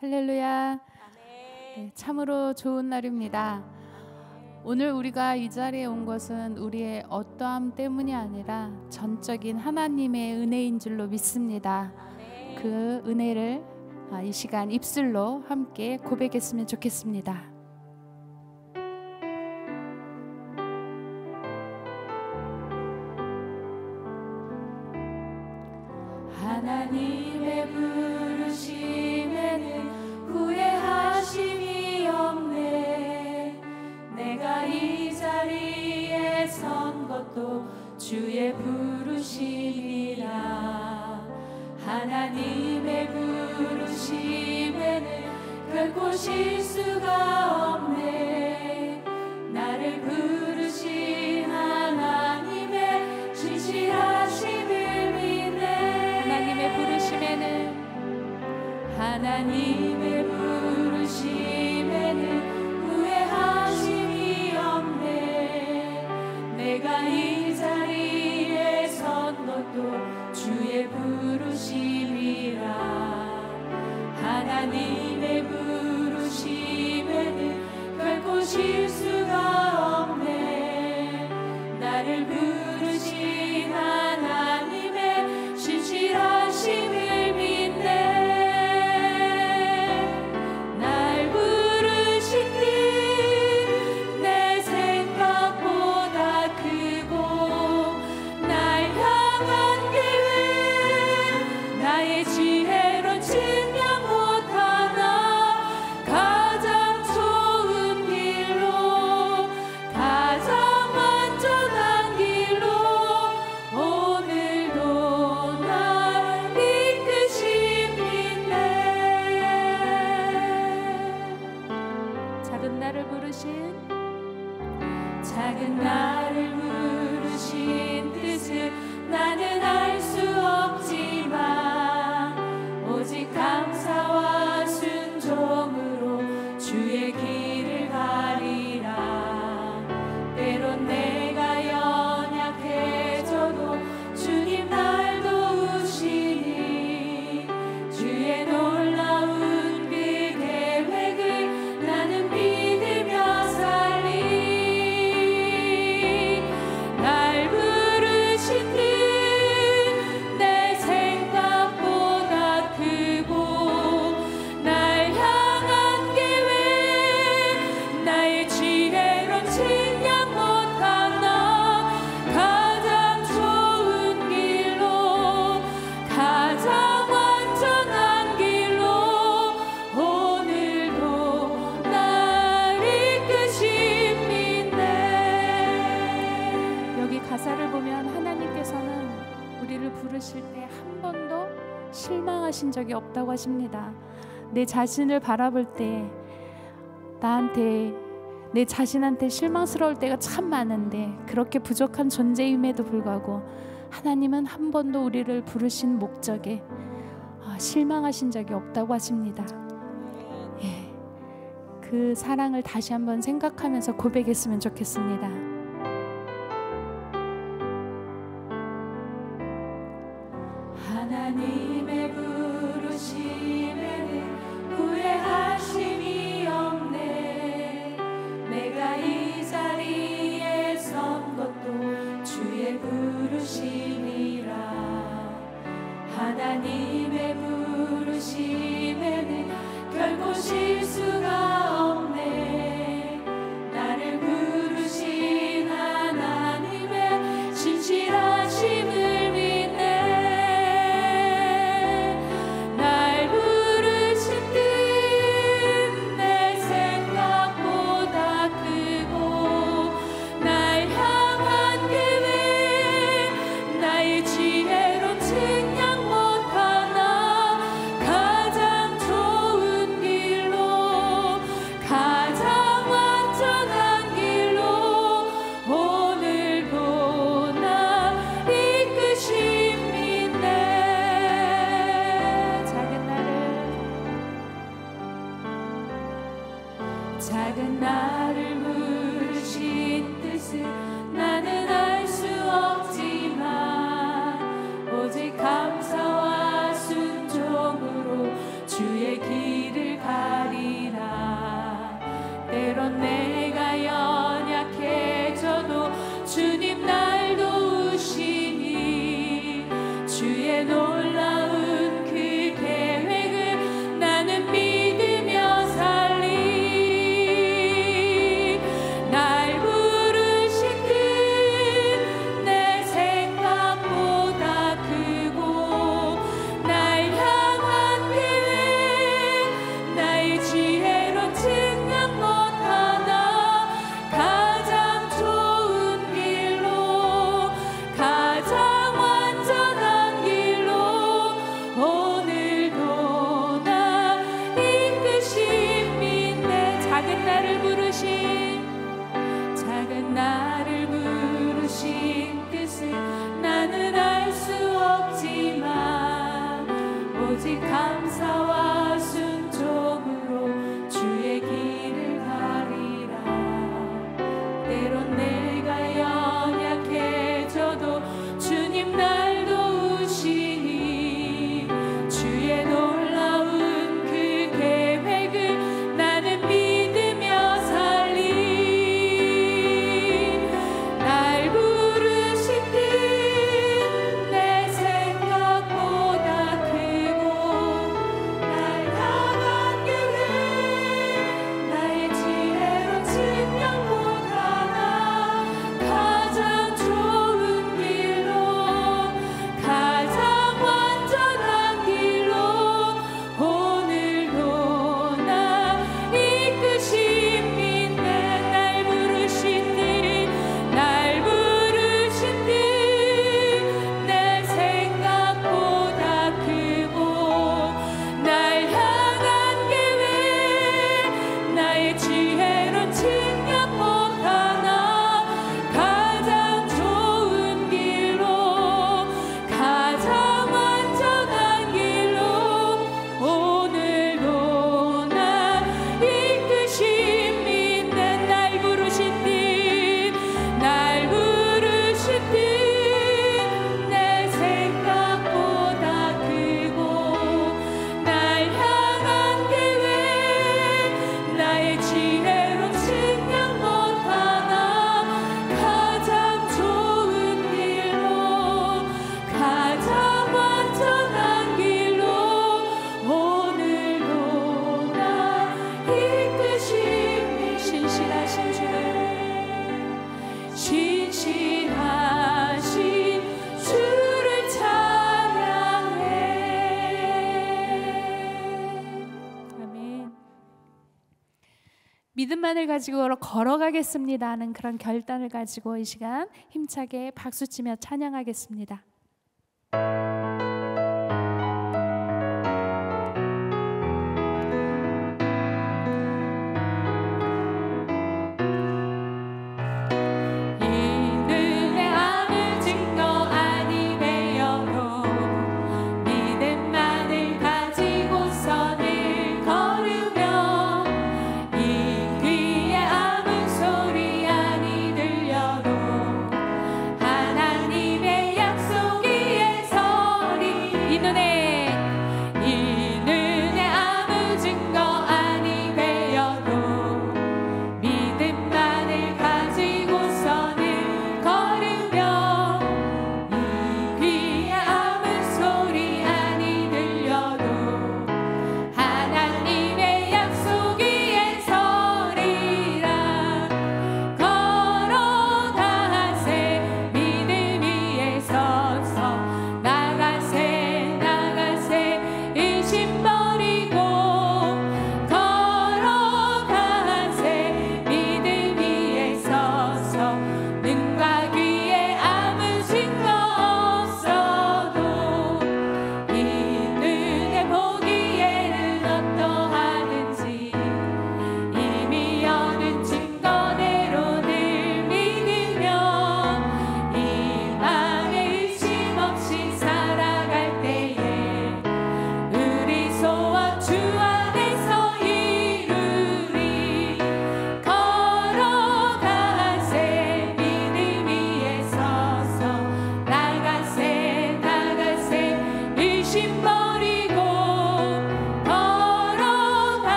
할렐루야. 네, 참으로 좋은 날입니다. 오늘 우리가 이 자리에 온 것은 우리의 어떠함 때문이 아니라 전적인 하나님의 은혜인 줄로 믿습니다. 그 은혜를 이 시간 입술로 함께 고백했으면 좋겠습니다. 하나님의 부르심에는 후회하심이 없네. 내가 이 자리에 선 것도 주의 부르심이라. 하나님의 부르심에는 결코 실수가 없네. 나를 부르신 하나님의 진실하심을 믿네. 하나님의 부르심에는 후회하심이 없네. 내가 이 자리에 선 것도 주의 부르심이라. 하나님의 부르심에는 결코 실수가 없네. 나를 부르신 하나님의 신실하심을 믿네. 작은 나를 부르신 뜻을 나는 알 수 없지만 오직 감사와 순종으로 주의 길을 가리라. 때론 내가 연약해져도 주님 날 도우시니 주의 놀라운 그 계획을 나는 믿으며 살리. 가사를 보면 하나님께서는 우리를 부르실 때 한 번도 실망하신 적이 없다고 하십니다. 내 자신을 바라볼 때 내 자신한테 실망스러울 때가 참 많은데 그렇게 부족한 존재임에도 불구하고 하나님은 한 번도 우리를 부르신 목적에 실망하신 적이 없다고 하십니다. 예, 그 사랑을 다시 한번 생각하면서 고백했으면 좋겠습니다. 하나님의 부르심에는 후회하심이 없네. 내가 이 자리에 선 것도 주의 부르심이라. 하나님의 부르심에는 결코 실수가 없네. 나를 부르신 하나님의 신실하심을 믿네. 작은 나를 부르신 뜻을 나는 알 수 없지만 오직 감사와 순종으로 주의 길을 믿음만을 가지고 걸어가겠습니다 하는 그런 결단을 가지고 이 시간 힘차게 박수치며 찬양하겠습니다. 하나님의 약속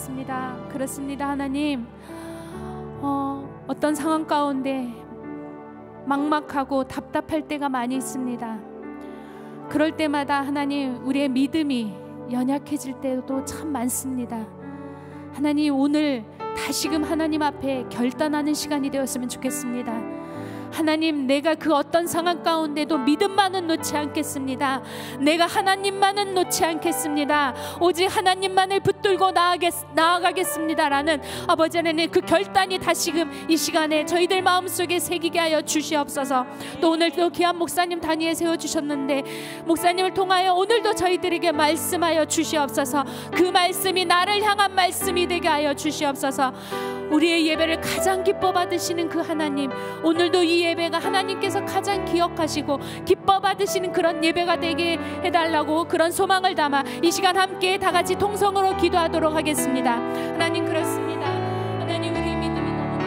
기도하겠습니다. 그렇습니다. 하나님, 어떤 상황 가운데 막막하고 답답할 때가 많이 있습니다. 그럴 때마다 하나님, 우리의 믿음이 연약해질 때도 참 많습니다. 하나님, 오늘 다시금 하나님 앞에 결단하는 시간이 되었으면 좋겠습니다. 하나님, 내가 그 어떤 상황 가운데도 믿음만은 놓지 않겠습니다. 내가 하나님만은 놓지 않겠습니다. 오직 하나님만을 붙들고 나아가겠습니다 라는 아버지 하나님, 그 결단이 다시금 이 시간에 저희들 마음속에 새기게 하여 주시옵소서. 또 오늘도 귀한 목사님 단위에 세워주셨는데, 목사님을 통하여 오늘도 저희들에게 말씀하여 주시옵소서. 그 말씀이 나를 향한 말씀이 되게 하여 주시옵소서. 우리의 예배를 가장 기뻐 받으시는 그 하나님, 오늘도 이 예배가 하나님께서 가장 기억하시고 기뻐 받으시는 그런 예배가 되게 해달라고 그런 소망을 담아 이 시간 함께 다 같이 통성으로 기도하도록 하겠습니다. 하나님, 그렇습니다. 하나님, 우리의 믿음이 너무나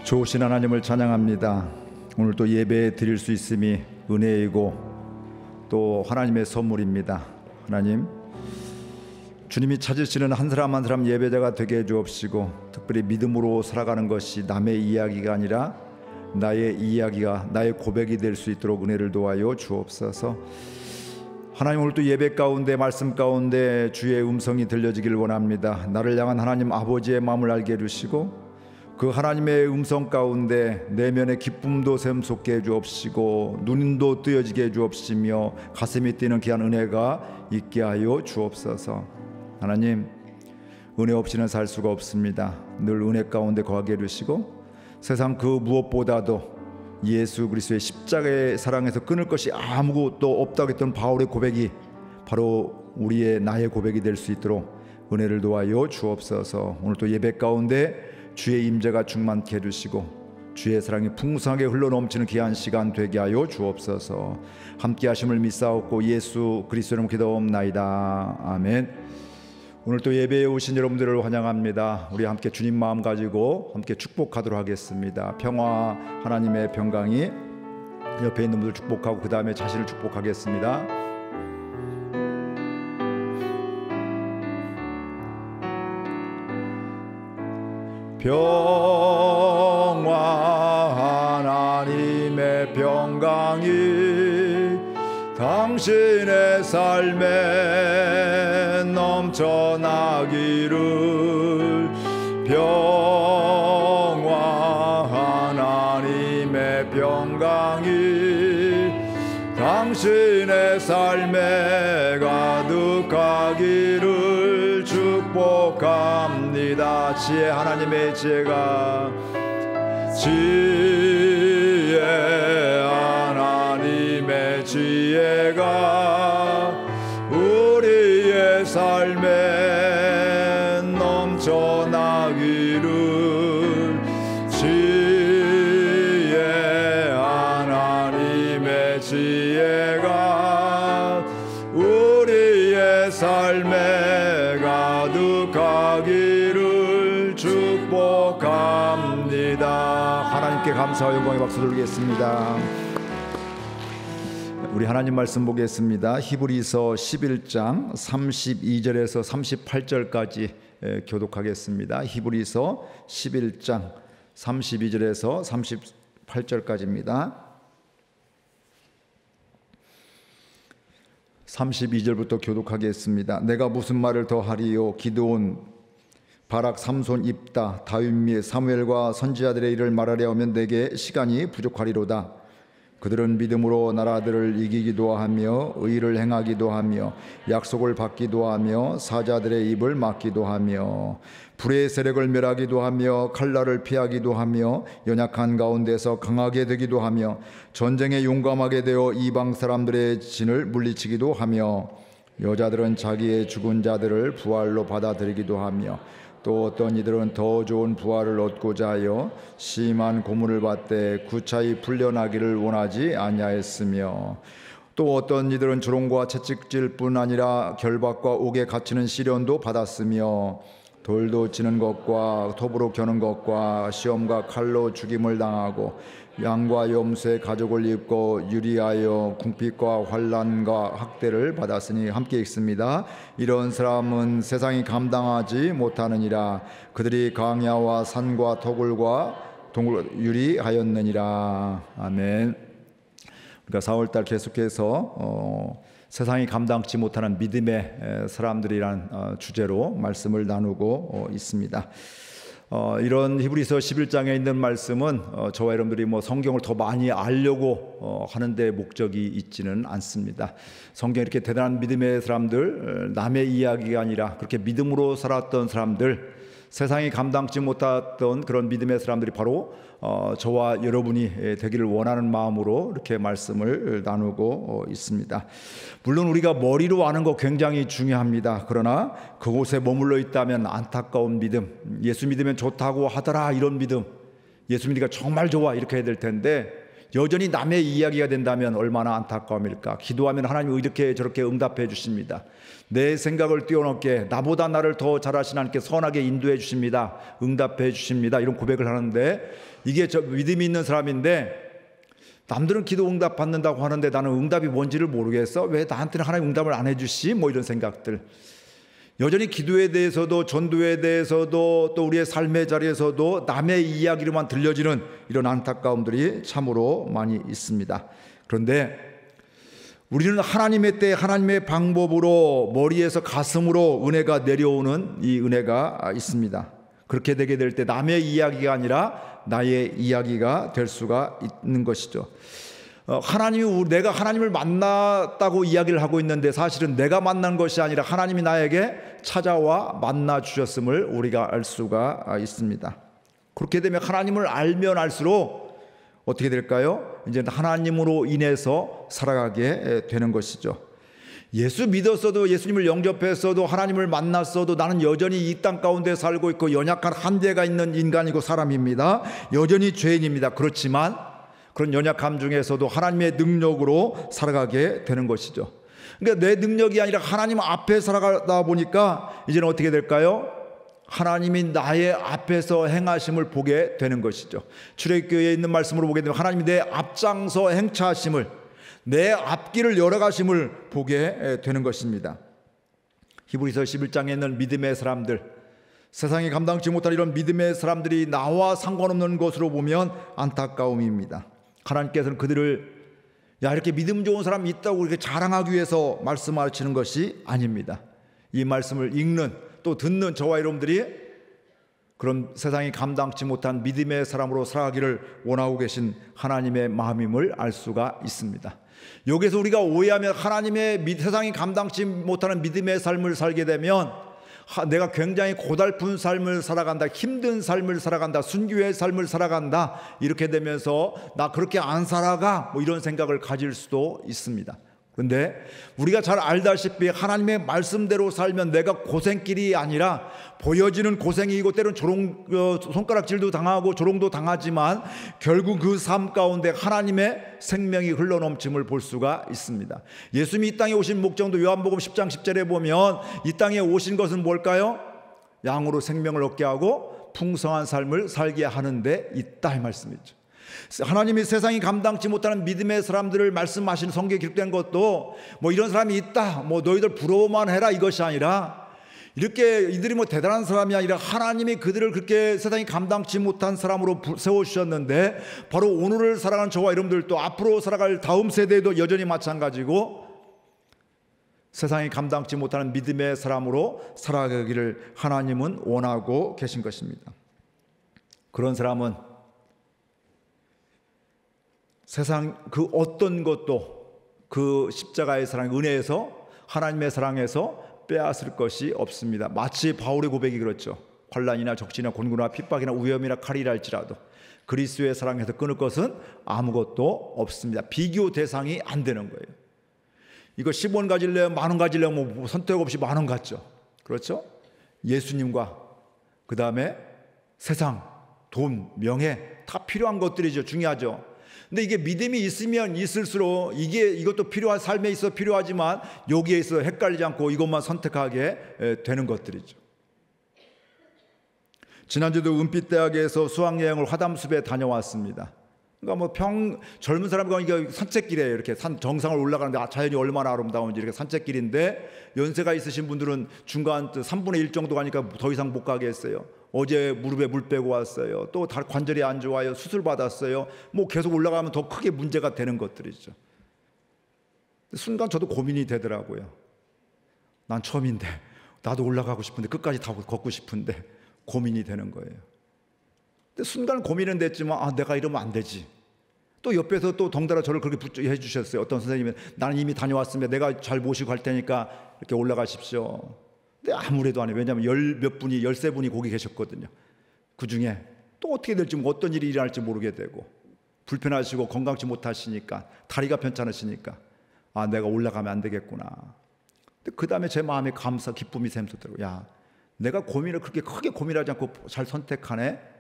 좋으신 하나님을 찬양합니다. 오늘 또 예배 드릴 수 있음이 은혜이고 또 하나님의 선물입니다. 하나님, 주님이 찾으시는 한 사람 한 사람 예배자가 되게 해 주옵시고, 특별히 믿음으로 살아가는 것이 남의 이야기가 아니라 나의 이야기가, 나의 고백이 될 수 있도록 은혜를 도와요 주옵소서. 하나님, 오늘 또 예배 가운데, 말씀 가운데 주의 음성이 들려지길 원합니다. 나를 향한 하나님 아버지의 마음을 알게 해주시고, 그 하나님의 음성 가운데 내면의 기쁨도 샘솟게 해주옵시고, 눈도 뜨여지게 해주옵시며, 가슴이 뛰는 귀한 은혜가 있게 하여 주옵소서. 하나님, 은혜 없이는 살 수가 없습니다. 늘 은혜 가운데 거하게 해주시고, 세상 그 무엇보다도 예수 그리스도의 십자가의 사랑에서 끊을 것이 아무것도 없다고 했던 바울의 고백이 바로 나의 고백이 될 수 있도록 은혜를 도와여 주옵소서. 오늘 또 예배 가운데 주의 임재가 충만케 해주시고 주의 사랑이 풍성하게 흘러넘치는 귀한 시간 되게 하여 주옵소서. 함께 하심을 믿사옵고 예수 그리스도로 기도옵나이다. 아멘. 오늘 또 예배에 오신 여러분들을 환영합니다. 우리 함께 주님 마음 가지고 함께 축복하도록 하겠습니다. 평화 하나님의 평강이 옆에 있는 분들 축복하고 그 다음에 자신을 축복하겠습니다. 평화 하나님의 평강이 당신의 삶에 넘쳐나기를. 평화 하나님의 평강이 당신의 삶에 가득하기를 축복합니다. 지혜, 하나님의 지혜가, 지혜 하나님의 지혜가 우리의 삶에 넘쳐나기를. 지혜 하나님의 지혜가 우리의 삶에 가득하기를 축복합니다. 하나님께 감사와 영광의 박수 드리겠습니다. 우리 하나님 말씀 보겠습니다. 히브리서 11장 32절에서 38절까지 교독하겠습니다. 히브리서 11장 32절에서 38절까지입니다. 32절부터 교독하겠습니다. 내가 무슨 말을 더 하리요? 기드온 바락, 삼손, 입다, 다윗 및 사무엘과 선지자들의 일을 말하려 하면 내게 시간이 부족하리로다. 그들은 믿음으로 나라들을 이기기도 하며 의를 행하기도 하며 약속을 받기도 하며 사자들의 입을 막기도 하며 불의 세력을 멸하기도 하며 칼날을 피하기도 하며 연약한 가운데서 강하게 되기도 하며 전쟁에 용감하게 되어 이방 사람들의 진을 물리치기도 하며 여자들은 자기의 죽은 자들을 부활로 받아들이기도 하며 또 어떤 이들은 더 좋은 부활을 얻고자 하여 심한 고문을 받되 구차히 풀려나기를 원하지 아니하였으며 또 어떤 이들은 조롱과 채찍질뿐 아니라 결박과 옥에 갇히는 시련도 받았으며 돌도 치는 것과 톱으로 겨는 것과 시험과 칼로 죽임을 당하고 양과 염소의 가죽을 입고 유리하여 궁핍과 환난과 학대를 받았으니 함께 읽습니다. 이런 사람은 세상이 감당하지 못하느니라. 그들이 강야와 산과 토굴과 동굴 유리하였느니라. 아멘. 우리가 4월달 계속해서 세상이 감당치 못하는 믿음의 사람들이라는 주제로 말씀을 나누고 있습니다. 이런 히브리서 11장에 있는 말씀은 저와 여러분들이 성경을 더 많이 알려고 하는 데 목적이 있지는 않습니다. 성경에 이렇게 대단한 믿음의 사람들, 남의 이야기가 아니라 그렇게 믿음으로 살았던 사람들, 세상이 감당치 못했던 그런 믿음의 사람들이 바로 저와 여러분이 되기를 원하는 마음으로 이렇게 말씀을 나누고 있습니다. 물론 우리가 머리로 아는 거 굉장히 중요합니다. 그러나 그곳에 머물러 있다면 안타까운 믿음, 예수 믿으면 좋다고 하더라 이런 믿음, 예수 믿으니까 정말 좋아 이렇게 해야 될 텐데 여전히 남의 이야기가 된다면 얼마나 안타까움일까. 기도하면 하나님이 이렇게 저렇게 응답해 주십니다. 내 생각을 뛰어넘게 나보다 나를 더 잘하신 하나님께 선하게 인도해 주십니다. 응답해 주십니다. 이런 고백을 하는데 이게 저 믿음이 있는 사람인데 남들은 기도 응답 받는다고 하는데 나는 응답이 뭔지를 모르겠어. 왜 나한테는 하나님 응답을 안 해주시? 이런 생각들. 여전히 기도에 대해서도 전도에 대해서도 또 우리의 삶의 자리에서도 남의 이야기로만 들려지는 이런 안타까움들이 참으로 많이 있습니다. 그런데 우리는 하나님의 때 하나님의 방법으로 머리에서 가슴으로 은혜가 내려오는 이 은혜가 있습니다. 그렇게 되게 될 때 남의 이야기가 아니라 나의 이야기가 될 수가 있는 것이죠. 내가 하나님을 만났다고 이야기를 하고 있는데 사실은 내가 만난 것이 아니라 하나님이 나에게 찾아와 만나 주셨음을 우리가 알 수가 있습니다. 그렇게 되면 하나님을 알면 알수록 어떻게 될까요? 이제 하나님으로 인해서 살아가게 되는 것이죠. 예수 믿었어도 예수님을 영접했어도 하나님을 만났어도 나는 여전히 이 땅 가운데 살고 있고 연약한 한계가 있는 인간이고 사람입니다. 여전히 죄인입니다. 그렇지만 그런 연약함 중에서도 하나님의 능력으로 살아가게 되는 것이죠. 그러니까 내 능력이 아니라 하나님 앞에 살아가다 보니까 이제는 어떻게 될까요? 하나님이 나의 앞에서 행하심을 보게 되는 것이죠. 출애굽기에 있는 말씀으로 보게 되면 하나님이 내 앞장서 행차하심을, 내 앞길을 열어가심을 보게 되는 것입니다. 히브리서 11장에 있는 믿음의 사람들, 세상이 감당치 못할 이런 믿음의 사람들이 나와 상관없는 것으로 보면 안타까움입니다. 하나님께서는 그들을 이렇게 믿음 좋은 사람이 있다고 이렇게 자랑하기 위해서 말씀하시는 것이 아닙니다. 이 말씀을 읽는 또 듣는 저와 여러분들이 그런 세상이 감당치 못한 믿음의 사람으로 살아가기를 원하고 계신 하나님의 마음임을 알 수가 있습니다. 여기서 우리가 오해하면 하나님의 세상이 감당치 못하는 믿음의 삶을 살게 되면 내가 굉장히 고달픈 삶을 살아간다, 힘든 삶을 살아간다, 순교의 삶을 살아간다 이렇게 되면서 나 그렇게 안 살아가 이런 생각을 가질 수도 있습니다. 그런데 우리가 잘 알다시피 하나님의 말씀대로 살면 내가 고생길이 아니라 보여지는 고생이고 때로는 손가락질도 당하고 조롱도 당하지만 결국 그 삶 가운데 하나님의 생명이 흘러넘침을 볼 수가 있습니다. 예수님이 이 땅에 오신 목적도 요한복음 10장 10절에 보면 이 땅에 오신 것은 뭘까요? 양으로 생명을 얻게 하고 풍성한 삶을 살게 하는 데 있다 이 말씀이죠. 하나님이 세상이 감당치 못하는 믿음의 사람들을 말씀하시는 성경에 기록된 것도 이런 사람이 있다, 너희들 부러워만 해라 이것이 아니라 이렇게 이들이 대단한 사람이 아니라 하나님이 그들을 그렇게 세상이 감당치 못한 사람으로 세워주셨는데 바로 오늘을 살아가는 저와 여러분들도 앞으로 살아갈 다음 세대도 여전히 마찬가지고 세상이 감당치 못하는 믿음의 사람으로 살아가기를 하나님은 원하고 계신 것입니다. 그런 사람은 세상 그 어떤 것도 그 십자가의 사랑, 은혜에서, 하나님의 사랑에서 빼앗을 것이 없습니다. 마치 바울의 고백이 그렇죠. 환난이나 적신이나 곤고나 핍박이나 위험이나 칼이라 할지라도 그리스도의 사랑에서 끊을 것은 아무것도 없습니다. 비교 대상이 안 되는 거예요. 이거 10원 가질래요? 10,000원 가질래요? 뭐 선택 없이 10,000원 갖죠. 그렇죠? 예수님과 그 다음에 세상, 돈, 명예 다 필요한 것들이죠. 중요하죠. 근데 이게 믿음이 있으면 있을수록 이것도 필요한, 삶에 있어 필요하지만 여기에 있어 헷갈리지 않고 이것만 선택하게 되는 것들이죠. 지난주도 은빛대학에서 수학여행을 화담숲에 다녀왔습니다. 그러니까 젊은 사람과 이게 산책길이에요. 이렇게 산 정상을 올라가는데 자연이 얼마나 아름다운지 이렇게 산책길인데 연세가 있으신 분들은 중간 3분의 1 정도 가니까 더 이상 못 가게 했어요. 어제 무릎에 물 빼고 왔어요. 또 관절이 안 좋아요. 수술 받았어요. 뭐 계속 올라가면 더 크게 문제가 되는 것들이죠. 순간 저도 고민이 되더라고요. 난 처음인데 나도 올라가고 싶은데 끝까지 다 걷고 싶은데 고민이 되는 거예요. 근데 순간 고민은 됐지만 내가 이러면 안 되지. 또 옆에서 또 덩달아 저를 그렇게 해 주셨어요. 어떤 선생님은 나는 이미 다녀왔습니다. 내가 잘 모시고 갈 테니까 이렇게 올라가십시오. 근데 아무래도 안 해요. 왜냐하면 13분이 거기 계셨거든요. 그 중에 또 어떻게 될지, 어떤 일이 일어날지 모르게 되고 불편하시고 건강치 못하시니까, 다리가 편찮으시니까 내가 올라가면 안 되겠구나. 근데 그 다음에 제 마음에 기쁨이 샘솟더라고요. 야, 내가 고민을 그렇게 크게 고민하지 않고 잘 선택하네.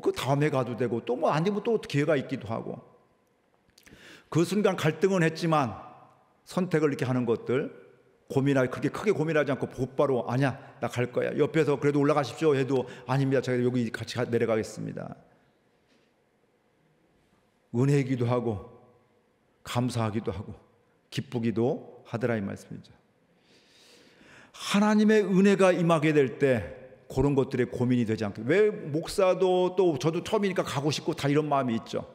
그 다음에 가도 되고 또 아니면 또 기회가 있기도 하고. 그 순간 갈등은 했지만 선택을 이렇게 하는 것들, 그렇게 크게 고민하지 않고 곧바로 아니야, 나 갈 거야. 옆에서 그래도 올라가십시오 해도 아닙니다, 제가 여기 같이 내려가겠습니다. 은혜이기도 하고 감사하기도 하고 기쁘기도 하더라, 이 말씀이죠. 하나님의 은혜가 임하게 될 때 그런 것들에 고민이 되지 않게. 왜 목사도 또 저도 처음이니까 가고 싶고 다 이런 마음이 있죠.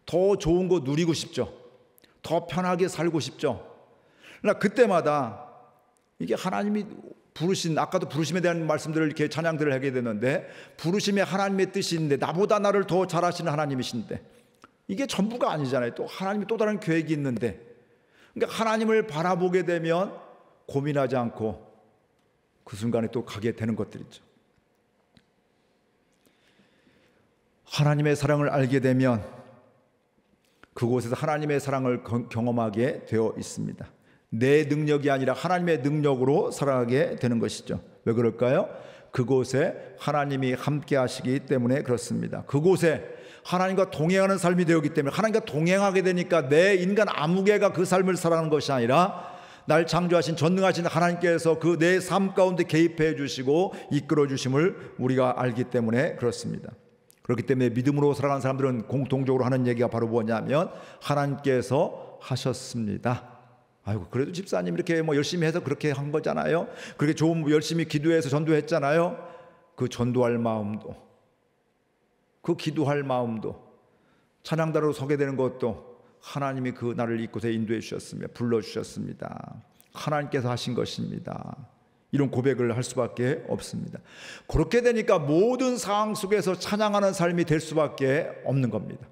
더 좋은 거 누리고 싶죠. 더 편하게 살고 싶죠. 그러나 그때마다 이게 하나님이 부르신, 아까도 부르심에 대한 말씀들을 이렇게 찬양들을 하게 되는데, 부르심에 하나님의 뜻인데 나보다 나를 더 잘하시는 하나님이신데 이게 전부가 아니잖아요. 또 하나님이 또 다른 계획이 있는데, 그러니까 하나님을 바라보게 되면 고민하지 않고 그 순간에 또 가게 되는 것들이죠. 하나님의 사랑을 알게 되면 그곳에서 하나님의 사랑을 경험하게 되어 있습니다. 내 능력이 아니라 하나님의 능력으로 살아가게 되는 것이죠. 왜 그럴까요? 그곳에 하나님이 함께 하시기 때문에 그렇습니다. 그곳에 하나님과 동행하는 삶이 되었기 때문에, 하나님과 동행하게 되니까 내 인간 아무개가 그 삶을 살아가는 것이 아니라 날 창조하신 전능하신 하나님께서 그 내 삶 가운데 개입해 주시고 이끌어 주심을 우리가 알기 때문에 그렇습니다. 그렇기 때문에 믿음으로 살아가는 사람들은 공통적으로 하는 얘기가 바로 뭐냐면 하나님께서 하셨습니다. 아이고, 그래도 집사님 이렇게 열심히 해서 그렇게 한 거잖아요. 그렇게 열심히 기도해서 전도했잖아요. 그 전도할 마음도, 그 기도할 마음도, 찬양단으로 서게 되는 것도 하나님이 그 나를 이곳에 인도해 주셨습니다. 불러주셨습니다. 하나님께서 하신 것입니다. 이런 고백을 할 수밖에 없습니다. 그렇게 되니까 모든 상황 속에서 찬양하는 삶이 될 수밖에 없는 겁니다.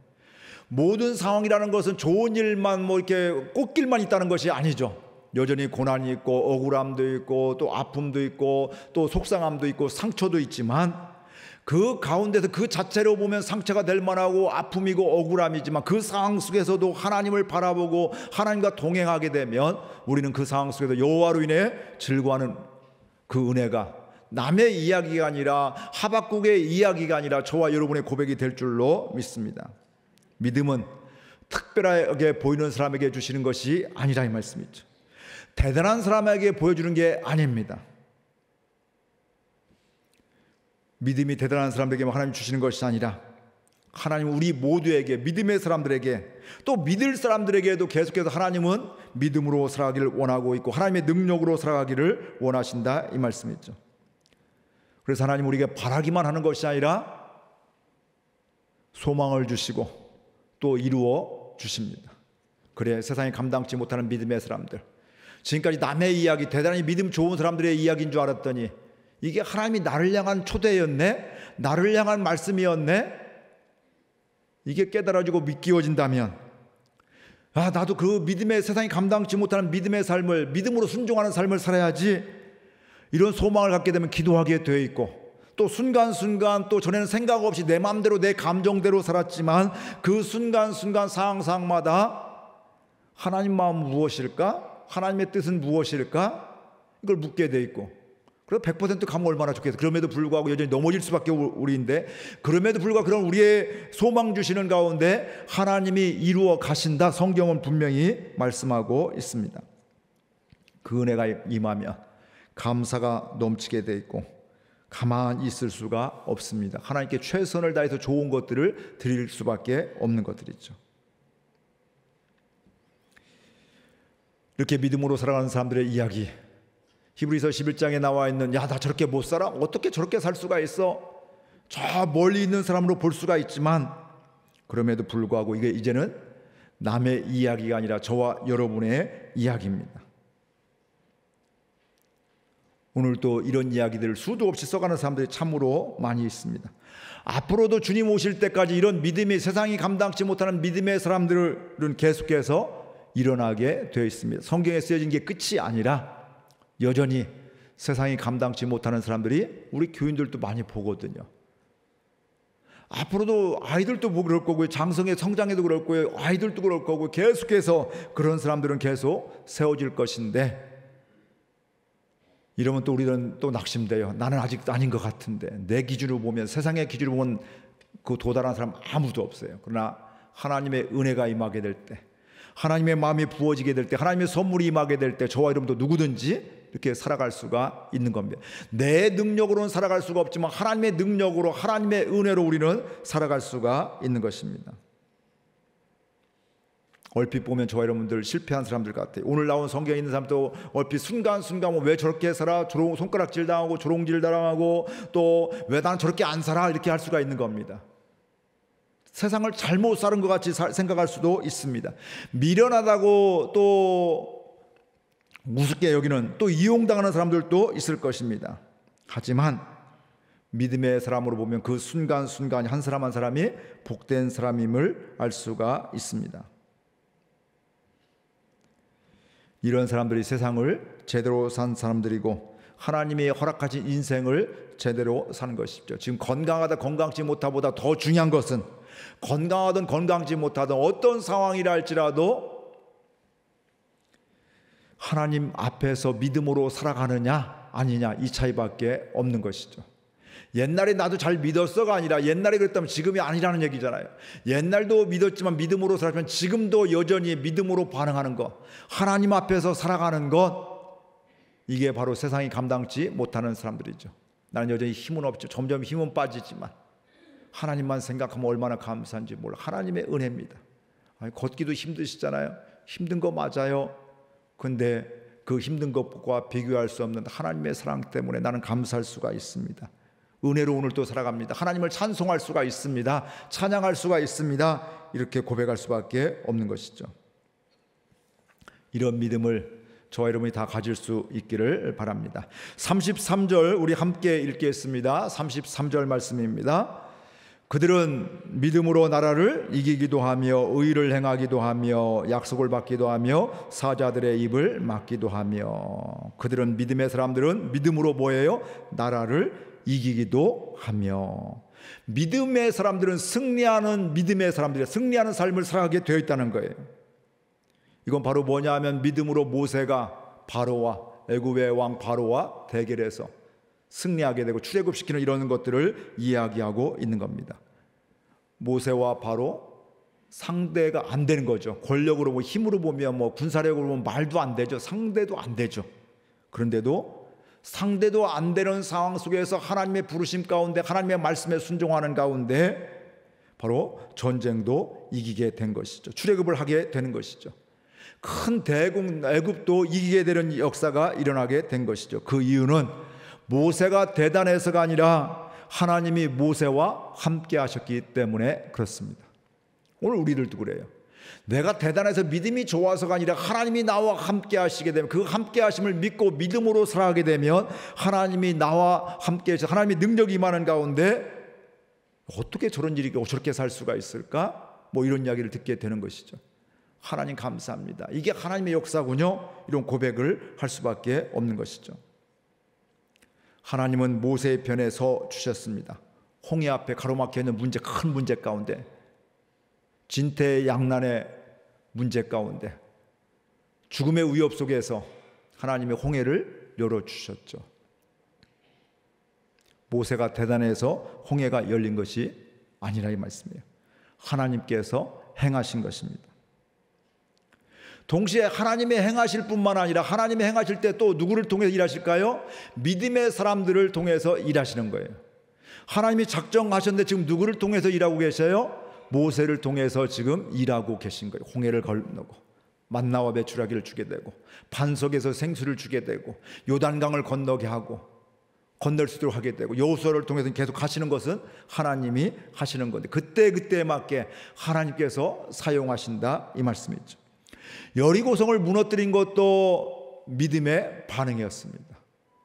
모든 상황이라는 것은 좋은 일만 이렇게 꽃길만 있다는 것이 아니죠. 여전히 고난이 있고 억울함도 있고 또 아픔도 있고 또 속상함도 있고 상처도 있지만, 그 가운데서 그 자체로 보면 상처가 될 만하고 아픔이고 억울함이지만 그 상황 속에서도 하나님을 바라보고 하나님과 동행하게 되면 우리는 그 상황 속에서 여호와로 인해 즐거워하는 그 은혜가 남의 이야기가 아니라, 하박국의 이야기가 아니라 저와 여러분의 고백이 될 줄로 믿습니다. 믿음은 특별하게 보이는 사람에게 주시는 것이 아니라 이 말씀이죠. 대단한 사람에게 보여주는 게 아닙니다. 믿음이 대단한 사람들에게 하나님 주시는 것이 아니라 하나님 우리 모두에게, 믿음의 사람들에게, 또 믿을 사람들에게도 계속해서 하나님은 믿음으로 살아가기를 원하고 있고 하나님의 능력으로 살아가기를 원하신다, 이 말씀이죠. 그래서 하나님 우리에게 바라기만 하는 것이 아니라 소망을 주시고 또 이루어 주십니다. 그래 세상이 감당치 못하는 믿음의 사람들, 지금까지 남의 이야기, 대단히 믿음 좋은 사람들의 이야기인 줄 알았더니 이게 하나님이 나를 향한 초대였네, 나를 향한 말씀이었네. 이게 깨달아지고 믿기워진다면, 나도 그 믿음의, 세상이 감당치 못하는 믿음의 삶을, 믿음으로 순종하는 삶을 살아야지, 이런 소망을 갖게 되면 기도하게 되어 있고, 또 순간순간, 또 전에는 생각 없이 내 마음대로 내 감정대로 살았지만 그 순간순간 상황마다 하나님 마음은 무엇일까? 하나님의 뜻은 무엇일까? 이걸 묻게 돼 있고, 그래서 100% 가면 얼마나 좋겠어. 그럼에도 불구하고 여전히 넘어질 수밖에 우리인데, 그럼에도 불구하고 그런 우리의 소망 주시는 가운데 하나님이 이루어 가신다, 성경은 분명히 말씀하고 있습니다. 그 은혜가 임하면 감사가 넘치게 돼 있고 가만히 있을 수가 없습니다. 하나님께 최선을 다해서 좋은 것들을 드릴 수밖에 없는 것들이죠. 이렇게 믿음으로 살아가는 사람들의 이야기, 히브리서 11장에 나와 있는, 나 저렇게 못 살아? 어떻게 저렇게 살 수가 있어? 저 멀리 있는 사람으로 볼 수가 있지만, 그럼에도 불구하고 이게 이제는 남의 이야기가 아니라 저와 여러분의 이야기입니다. 오늘 또 이런 이야기들을 수도 없이 써가는 사람들이 참으로 많이 있습니다. 앞으로도 주님 오실 때까지 이런 믿음이, 세상이 감당치 못하는 믿음의 사람들은 계속해서 일어나게 되어 있습니다. 성경에 쓰여진 게 끝이 아니라 여전히 세상이 감당치 못하는 사람들이 우리 교인들도 많이 보거든요. 앞으로도 아이들도 뭐 그럴 거고요, 장성의 성장에도 그럴 거예요, 아이들도 그럴 거고, 계속해서 그런 사람들은 계속 세워질 것인데, 이러면 또 우리는 또 낙심돼요. 나는 아직 아닌 것 같은데. 내 기준으로 보면, 세상의 기준으로 보면 그 도달한 사람 아무도 없어요. 그러나 하나님의 은혜가 임하게 될 때, 하나님의 마음이 부어지게 될 때, 하나님의 선물이 임하게 될 때, 저와 여러분도 누구든지 이렇게 살아갈 수가 있는 겁니다. 내 능력으로는 살아갈 수가 없지만 하나님의 능력으로, 하나님의 은혜로 우리는 살아갈 수가 있는 것입니다. 얼핏 보면 저와 여러분들 실패한 사람들 같아요. 오늘 나온 성경에 있는 사람도 얼핏 순간순간 왜 저렇게 살아? 손가락질 당하고 조롱질 당하고, 또 왜 나는 저렇게 안 살아? 이렇게 할 수가 있는 겁니다. 세상을 잘못 사는 것 같이 생각할 수도 있습니다. 미련하다고 또 우습게 여기는, 또 이용당하는 사람들도 있을 것입니다. 하지만 믿음의 사람으로 보면 그 순간순간 한 사람 한 사람이 복된 사람임을 알 수가 있습니다. 이런 사람들이 세상을 제대로 산 사람들이고 하나님이 허락하신 인생을 제대로 사는 것이죠. 지금 건강하다 건강치 못하보다 더 중요한 것은, 건강하든 건강치 못하든 어떤 상황이라 할지라도 하나님 앞에서 믿음으로 살아가느냐 아니냐, 이 차이밖에 없는 것이죠. 옛날에 나도 잘 믿었어가 아니라, 옛날에 그랬다면 지금이 아니라는 얘기잖아요. 옛날도 믿었지만 믿음으로 살았지만 지금도 여전히 믿음으로 반응하는 것, 하나님 앞에서 살아가는 것, 이게 바로 세상이 감당치 못하는 사람들이죠. 나는 여전히 힘은 없죠. 점점 힘은 빠지지만 하나님만 생각하면 얼마나 감사한지 몰라. 하나님의 은혜입니다. 걷기도 힘드시잖아요. 힘든 거 맞아요. 근데 그 힘든 것과 비교할 수 없는 하나님의 사랑 때문에 나는 감사할 수가 있습니다. 은혜로 오늘 또 살아갑니다. 하나님을 찬송할 수가 있습니다. 찬양할 수가 있습니다. 이렇게 고백할 수밖에 없는 것이죠. 이런 믿음을 저와 여러분이 다 가질 수 있기를 바랍니다. 33절 우리 함께 읽겠습니다. 33절 말씀입니다. 그들은 믿음으로 나라를 이기기도 하며 의를 행하기도 하며 약속을 받기도 하며 사자들의 입을 막기도 하며. 그들은, 믿음의 사람들은 믿음으로 뭐예요? 나라를 이기기도 하며. 믿음의 사람들은 승리하는, 믿음의 사람들이 승리하는 삶을 살아가게 되어 있다는 거예요. 이건 바로 뭐냐 하면, 믿음으로 모세가 바로와, 애굽의 왕 바로와 대결해서 승리하게 되고 출애굽시키는 이런 것들을 이야기하고 있는 겁니다. 모세와 바로 상대가 안 되는 거죠. 권력으로, 힘으로 보면, 군사력으로 보면 말도 안 되죠. 상대도 안 되죠. 그런데도 상대도 안 되는 상황 속에서 하나님의 부르심 가운데, 하나님의 말씀에 순종하는 가운데 바로 전쟁도 이기게 된 것이죠. 출애굽을 하게 되는 것이죠. 큰 대국 애굽도 이기게 되는 역사가 일어나게 된 것이죠. 그 이유는 모세가 대단해서가 아니라 하나님이 모세와 함께 하셨기 때문에 그렇습니다. 오늘 우리들도 그래요. 내가 대단해서 믿음이 좋아서가 아니라 하나님이 나와 함께 하시게 되면, 그 함께 하심을 믿고 믿음으로 살아가게 되면 하나님이 나와 함께 해서 하나님의 능력이 임하는 가운데 어떻게 저런 일이 저렇게 살 수가 있을까? 뭐 이런 이야기를 듣게 되는 것이죠. 하나님 감사합니다, 이게 하나님의 역사군요. 이런 고백을 할 수밖에 없는 것이죠. 하나님은 모세의 편에 서 주셨습니다. 홍해 앞에 가로막혀 있는 문제, 큰 문제 가운데, 진퇴양난의 문제 가운데, 죽음의 위협 속에서 하나님의 홍해를 열어주셨죠. 모세가 대단해서 홍해가 열린 것이 아니라 이 말씀이에요. 하나님께서 행하신 것입니다. 동시에 하나님의 행하실 뿐만 아니라 하나님의 행하실 때 또 누구를 통해서 일하실까요? 믿음의 사람들을 통해서 일하시는 거예요. 하나님이 작정하셨는데 지금 누구를 통해서 일하고 계셔요? 모세를 통해서 지금 일하고 계신 거예요. 홍해를 건너고 만나와 메추라기를 주게 되고 반석에서 생수를 주게 되고 요단강을 건너게 하고 건널 수 있도록 하게 되고, 여호수아를 통해서 계속 하시는 것은 하나님이 하시는 건데 그때그때에 맞게 하나님께서 사용하신다 이 말씀이죠. 여리고성을 무너뜨린 것도 믿음의 반응이었습니다.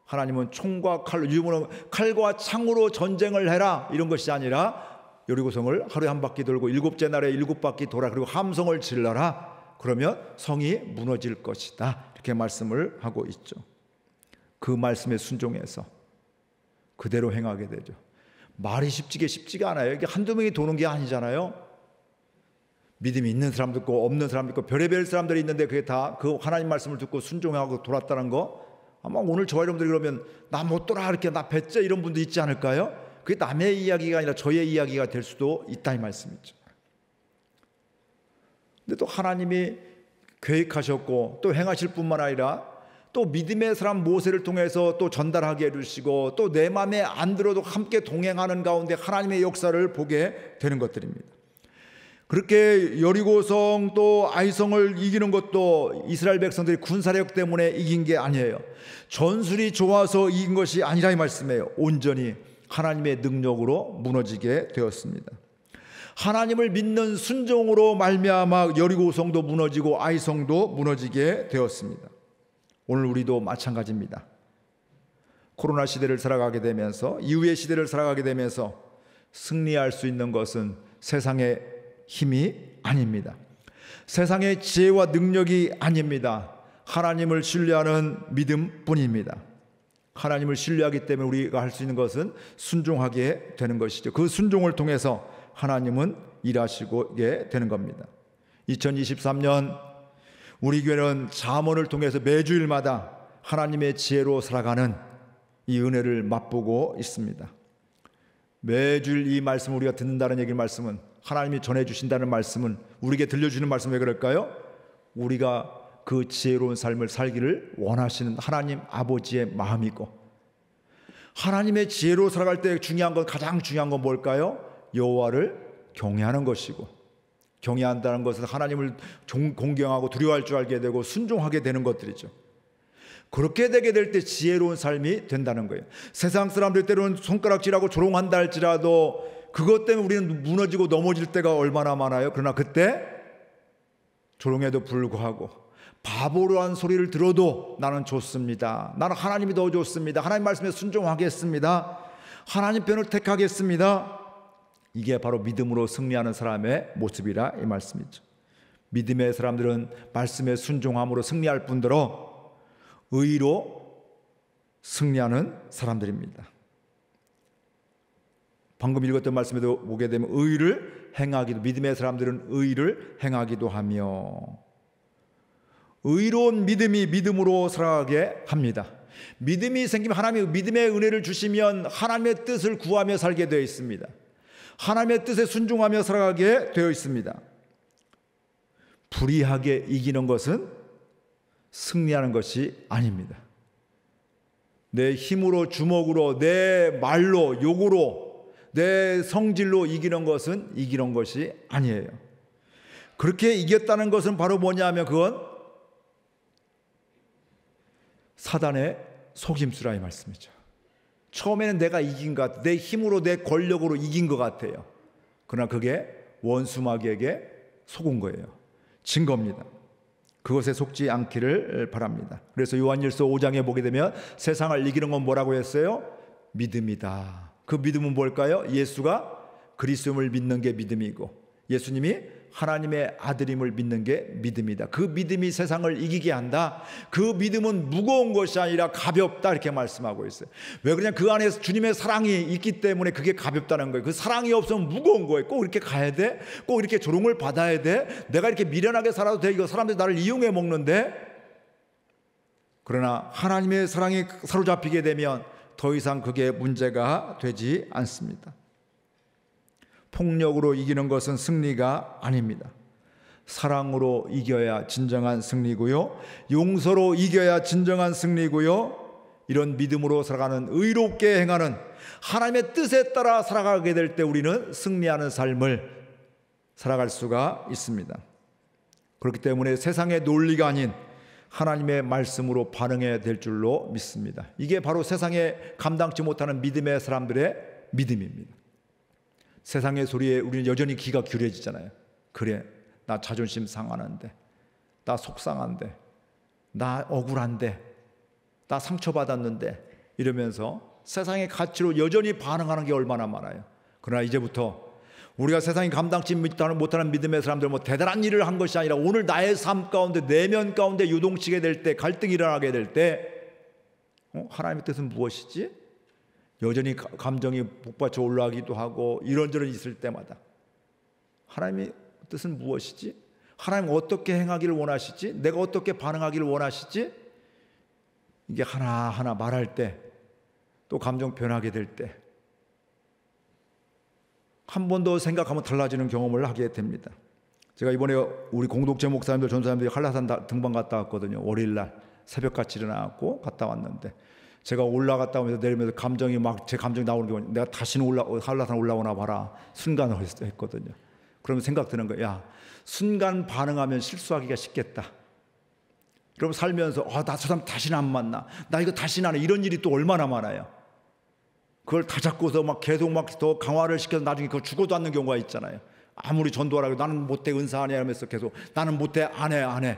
하나님은 총과 칼로, 칼과 창으로 전쟁을 해라 이런 것이 아니라 여리고성을 하루에 한 바퀴 돌고 7째 날에 7바퀴 돌아, 그리고 함성을 질러라, 그러면 성이 무너질 것이다, 이렇게 말씀을 하고 있죠. 그 말씀에 순종해서 그대로 행하게 되죠. 말이 쉽지가 않아요. 이게 한두 명이 도는 게 아니잖아요. 믿음이 있는 사람도 있고 없는 사람도 있고 별의별 사람들이 있는데 그게 다 그 하나님 말씀을 듣고 순종하고 돌았다는 거, 아마 오늘 저와 여러분들이 그러면 나 못 돌아, 이렇게 나 뱉자 이런 분도 있지 않을까요? 그게 남의 이야기가 아니라 저의 이야기가 될 수도 있다 이 말씀이죠. 근데 또 하나님이 계획하셨고 또 행하실 뿐만 아니라 또 믿음의 사람 모세를 통해서 또 전달하게 해주시고 또 내 마음에 안 들어도 함께 동행하는 가운데 하나님의 역사를 보게 되는 것들입니다. 그렇게 여리고성 또 아이성을 이기는 것도 이스라엘 백성들이 군사력 때문에 이긴 게 아니에요. 전술이 좋아서 이긴 것이 아니라 이 말씀이에요. 온전히 하나님의 능력으로 무너지게 되었습니다. 하나님을 믿는 순종으로 말미암아 여리고성도 무너지고 아이성도 무너지게 되었습니다. 오늘 우리도 마찬가지입니다. 코로나 시대를 살아가게 되면서, 이후의 시대를 살아가게 되면서 승리할 수 있는 것은 세상의 힘이 아닙니다. 세상의 지혜와 능력이 아닙니다. 하나님을 신뢰하는 믿음뿐입니다. 하나님을 신뢰하기 때문에 우리가 할 수 있는 것은 순종하게 되는 것이죠. 그 순종을 통해서 하나님은 일하시게 되는 겁니다. 2023년 우리 교회는 잠언을 통해서 매주일마다 하나님의 지혜로 살아가는 이 은혜를 맛보고 있습니다. 매주일 이 말씀을 우리가 듣는다는 얘기, 말씀은 하나님이 전해주신다는 말씀은, 우리에게 들려주는 말씀, 왜 그럴까요? 우리가 그 지혜로운 삶을 살기를 원하시는 하나님 아버지의 마음이고, 하나님의 지혜로 살아갈 때 중요한 건, 가장 중요한 건 뭘까요? 여호와를 경외하는 것이고, 경외한다는 것은 하나님을 공경하고 두려워할 줄 알게 되고 순종하게 되는 것들이죠. 그렇게 되게 될 때 지혜로운 삶이 된다는 거예요. 세상 사람들 때로는 손가락질하고 조롱한다 할지라도 그것 때문에 우리는 무너지고 넘어질 때가 얼마나 많아요. 그러나 그때 조롱에도 불구하고 바보로한 소리를 들어도 나는 좋습니다. 나는 하나님이 더 좋습니다. 하나님 말씀에 순종하겠습니다. 하나님 편을 택하겠습니다. 이게 바로 믿음으로 승리하는 사람의 모습이라 이 말씀이죠. 믿음의 사람들은 말씀에 순종함으로 승리할 뿐더러 의로 승리하는 사람들입니다. 방금 읽었던 말씀에도 보게 되면 의를 행하기도, 믿음의 사람들은 의를 행하기도 하며, 의로운 믿음이 믿음으로 살아가게 합니다. 믿음이 생기면, 하나님의 믿음의 은혜를 주시면 하나님의 뜻을 구하며 살게 되어 있습니다. 하나님의 뜻에 순종하며 살아가게 되어 있습니다. 불의하게 이기는 것은 승리하는 것이 아닙니다. 내 힘으로, 주먹으로, 내 말로, 욕으로, 내 성질로 이기는 것은 이기는 것이 아니에요. 그렇게 이겼다는 것은 바로 뭐냐면 그건 사단의 속임수라 이 말씀이죠. 처음에는 내가 이긴 것 같아요. 내 힘으로, 내 권력으로 이긴 것 같아요. 그러나 그게 원수 마귀에게 속은 거예요. 증거입니다. 그것에 속지 않기를 바랍니다. 그래서 요한일서 5장에 보게 되면 세상을 이기는 건 뭐라고 했어요? 믿음이다. 그 믿음은 뭘까요? 예수가 그리스도임을 믿는 게 믿음이고 예수님이 하나님의 아들임을 믿는 게 믿음이다. 그 믿음이 세상을 이기게 한다. 그 믿음은 무거운 것이 아니라 가볍다 이렇게 말씀하고 있어요. 왜 그러냐? 그 안에 주님의 사랑이 있기 때문에 그게 가볍다는 거예요. 그 사랑이 없으면 무거운 거예요. 꼭 이렇게 가야 돼? 꼭 이렇게 조롱을 받아야 돼? 내가 이렇게 미련하게 살아도 돼? 이거 사람들이 나를 이용해 먹는데? 그러나 하나님의 사랑이 사로잡히게 되면 더 이상 그게 문제가 되지 않습니다. 폭력으로 이기는 것은 승리가 아닙니다. 사랑으로 이겨야 진정한 승리고요. 용서로 이겨야 진정한 승리고요. 이런 믿음으로 살아가는, 의롭게 행하는, 하나님의 뜻에 따라 살아가게 될 때 우리는 승리하는 삶을 살아갈 수가 있습니다. 그렇기 때문에 세상의 논리가 아닌 하나님의 말씀으로 반응해야 될 줄로 믿습니다. 이게 바로 세상에 감당치 못하는 믿음의 사람들의 믿음입니다. 세상의 소리에 우리는 여전히 귀가 기울여지잖아요. 그래, 나 자존심 상하는데, 나 속상한데, 나 억울한데, 나 상처받았는데 이러면서 세상의 가치로 여전히 반응하는 게 얼마나 많아요. 그러나 이제부터 우리가 세상이 감당치 못하는 믿음의 사람들, 뭐 대단한 일을 한 것이 아니라 오늘 나의 삶 가운데, 내면 가운데 유동치게 될 때, 갈등이 일어나게 될 때 하나님의 뜻은 무엇이지? 여전히 감정이 북받쳐 올라가기도 하고 이런저런 있을 때마다 하나님의 뜻은 무엇이지? 하나님 어떻게 행하기를 원하시지? 내가 어떻게 반응하기를 원하시지? 이게 하나하나 말할 때, 또 감정 변하게 될 때 한 번 더 생각하면 달라지는 경험을 하게 됩니다. 제가 이번에 우리 공동체 목사님들, 전사님들이 한라산 등반 갔다 왔거든요. 월요일날 새벽같이 일어나고 갔다 왔는데 제가 올라갔다 오면서 내리면서 감정이 막 제 감정이 나오는 경우, 내가 다시는 한라산 올라오나 봐라 순간을 했거든요. 그러면 생각 드는 거예요. 야, 순간 반응하면 실수하기가 쉽겠다. 그럼 살면서 나 저 사람 다시는 안 만나, 나 이거 다시는 안 해, 이런 일이 또 얼마나 많아요. 그걸 다 잡고서 막 계속 막 더 강화를 시켜서 나중에 그거 죽어도 않는 경우가 있잖아요. 아무리 전도하라고 나는 못해, 은사하냐 하면서 계속 나는 못해, 안 해.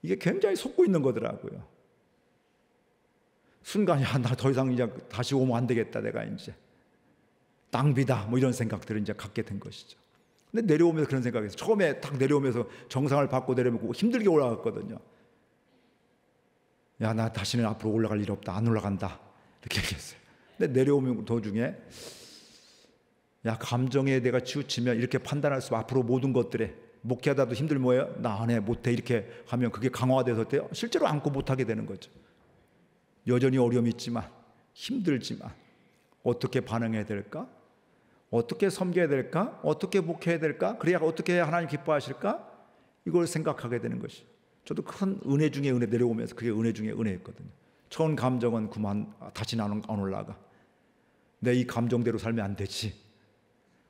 이게 굉장히 속고 있는 거더라고요. 순간, 야, 나 더 이상 이제 다시 오면 안 되겠다, 내가 이제 낭비다, 뭐 이런 생각들을 이제 갖게 된 것이죠. 근데 내려오면서 그런 생각이 있어요. 처음에 딱 내려오면서 정상을 받고 내려오고 힘들게 올라갔거든요. 야, 나 다시는 앞으로 올라갈 일 없다, 안 올라간다, 이렇게 얘기했어요. 근데 내려오면 도중에 야, 감정에 내가 치우치면 이렇게 판단할 수, 앞으로 모든 것들에 목회하다도 힘들면 뭐예요? 나 안 해, 못해, 이렇게 하면 그게 강화돼서 돼요. 실제로 안고 못하게 되는 거죠. 여전히 어려움이 있지만, 힘들지만 어떻게 반응해야 될까? 어떻게 섬겨야 될까? 어떻게 목회해야 될까? 그래야 어떻게 해야 하나님 기뻐하실까? 이걸 생각하게 되는 것이, 저도 큰 은혜 중에 은혜, 내려오면서 그게 은혜 중에 은혜였거든요. 처음 감정은 그만, 다시는 안 올라가. 내 이 감정대로 살면 안 되지.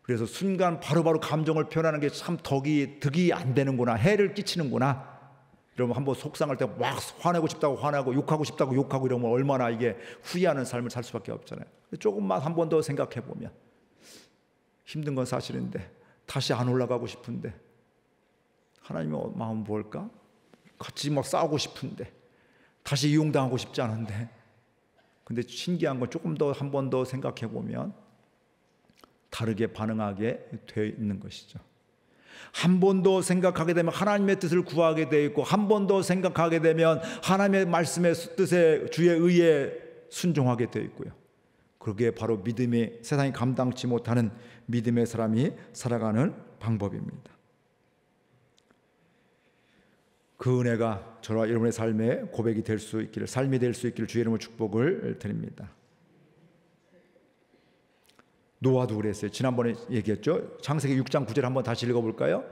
그래서 순간 바로바로 감정을 표현하는 게 참 득이 안 되는구나, 해를 끼치는구나. 이러면 한번 속상할 때 막 화내고 싶다고 화내고, 욕하고 싶다고 욕하고, 이러면 얼마나 이게 후회하는 삶을 살 수밖에 없잖아요. 조금만 한 번 더 생각해 보면, 힘든 건 사실인데 다시 안 올라가고 싶은데 하나님의 마음은 뭘까? 같이 막 싸우고 싶은데, 다시 이용당하고 싶지 않은데. 근데 신기한 건 조금 더 한 번 더 생각해 보면 다르게 반응하게 돼 있는 것이죠. 한 번 더 생각하게 되면 하나님의 뜻을 구하게 돼 있고, 한 번 더 생각하게 되면 하나님의 말씀의 뜻에, 주의 의에 순종하게 돼 있고요. 그게 바로 믿음이, 세상이 감당치 못하는 믿음의 사람이 살아가는 방법입니다. 그 은혜가 저와 여러분의 삶의 고백이 될 수 있기를, 삶이 될 수 있기를 주의 이름으로 축복을 드립니다. 노아도 그랬어요. 지난번에 얘기했죠. 창세기 6장 9절 한번 다시 읽어볼까요?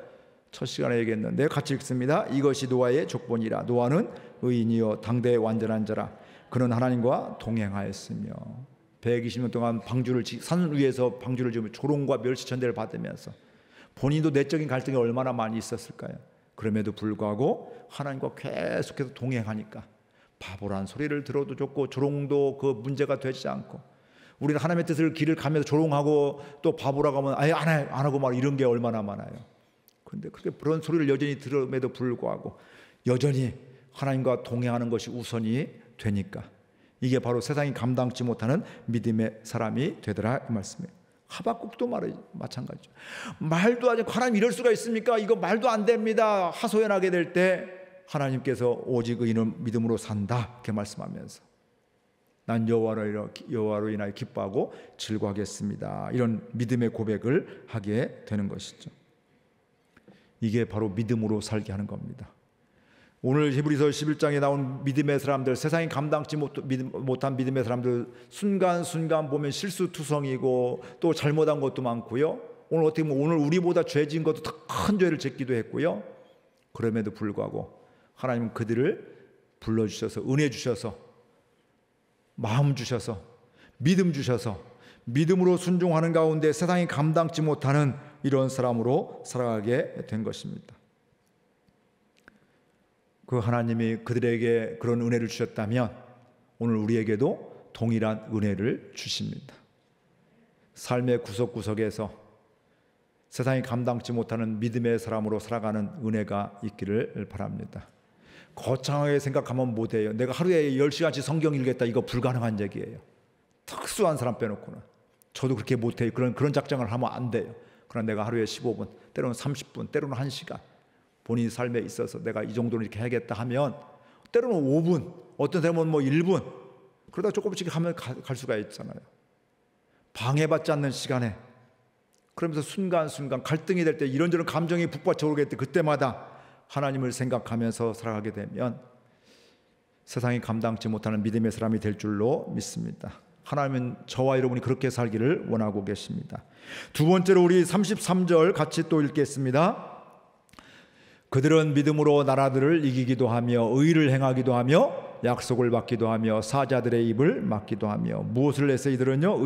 첫 시간에 얘기했는데 같이 읽습니다. 이것이 노아의 족본이라. 노아는 의인이요 당대의 완전한 자라. 그는 하나님과 동행하였으며. 120년 동안 산 위에서 방주를 지으며 조롱과 멸시천대를 받으면서 본인도 내적인 갈등이 얼마나 많이 있었을까요? 그럼에도 불구하고 하나님과 계속해서 동행하니까 바보란 소리를 들어도 좋고, 조롱도 그 문제가 되지 않고, 우리는 하나님의 뜻을 길을 가면서 조롱하고 또 바보라고 하면 아예 안 하고 막 이런 게 얼마나 많아요. 근데 그런 소리를 여전히 들음에도 불구하고 여전히 하나님과 동행하는 것이 우선이 되니까 이게 바로 세상이 감당치 못하는 믿음의 사람이 되더라 이 말씀이에요. 하박국도 마찬가지죠. 말도 하지 하나님 이럴 수가 있습니까? 이거 말도 안 됩니다. 하소연하게 될 때 하나님께서 오직 의인은 믿음으로 산다 이렇게 말씀하면서 난 여호와로 인하여 기뻐하고 즐거워하겠습니다. 이런 믿음의 고백을 하게 되는 것이죠. 이게 바로 믿음으로 살게 하는 겁니다. 오늘 히브리서 11장에 나온 믿음의 사람들, 세상이 감당치 못한 믿음의 사람들 순간순간 보면 실수투성이고 또 잘못한 것도 많고요. 오늘 어떻게 보면 오늘 우리보다 죄진 것도 더 큰 죄를 짓기도 했고요. 그럼에도 불구하고 하나님은 그들을 불러주셔서 은혜 주셔서 마음 주셔서 믿음 주셔서 믿음으로 순종하는 가운데 세상이 감당치 못하는 이런 사람으로 살아가게 된 것입니다. 그 하나님이 그들에게 그런 은혜를 주셨다면 오늘 우리에게도 동일한 은혜를 주십니다. 삶의 구석구석에서 세상이 감당치 못하는 믿음의 사람으로 살아가는 은혜가 있기를 바랍니다. 거창하게 생각하면 못해요. 내가 하루에 10시간씩 성경 읽겠다 이거 불가능한 얘기예요. 특수한 사람 빼놓고는. 저도 그렇게 못해요. 그런 작정을 하면 안 돼요. 그러나 내가 하루에 15분, 때로는 30분, 때로는 1시간 본인 삶에 있어서 내가 이 정도는 이렇게 해야겠다 하면 때로는 5분, 어떤 사람은 1분 그러다 조금씩 하면 갈 수가 있잖아요. 방해받지 않는 시간에 그러면서 순간순간 갈등이 될 때 이런저런 감정이 북받쳐 오르게 될 때 그때마다 하나님을 생각하면서 살아가게 되면 세상이 감당치 못하는 믿음의 사람이 될 줄로 믿습니다. 하나님은 저와 여러분이 그렇게 살기를 원하고 계십니다. 두 번째로 우리 33절 같이 또 읽겠습니다. 그들은 믿음으로 나라들을 이기기도 하며 의를 행하기도 하며 약속을 받기도 하며 사자들의 입을 막기도 하며 무엇을 해서 이들은요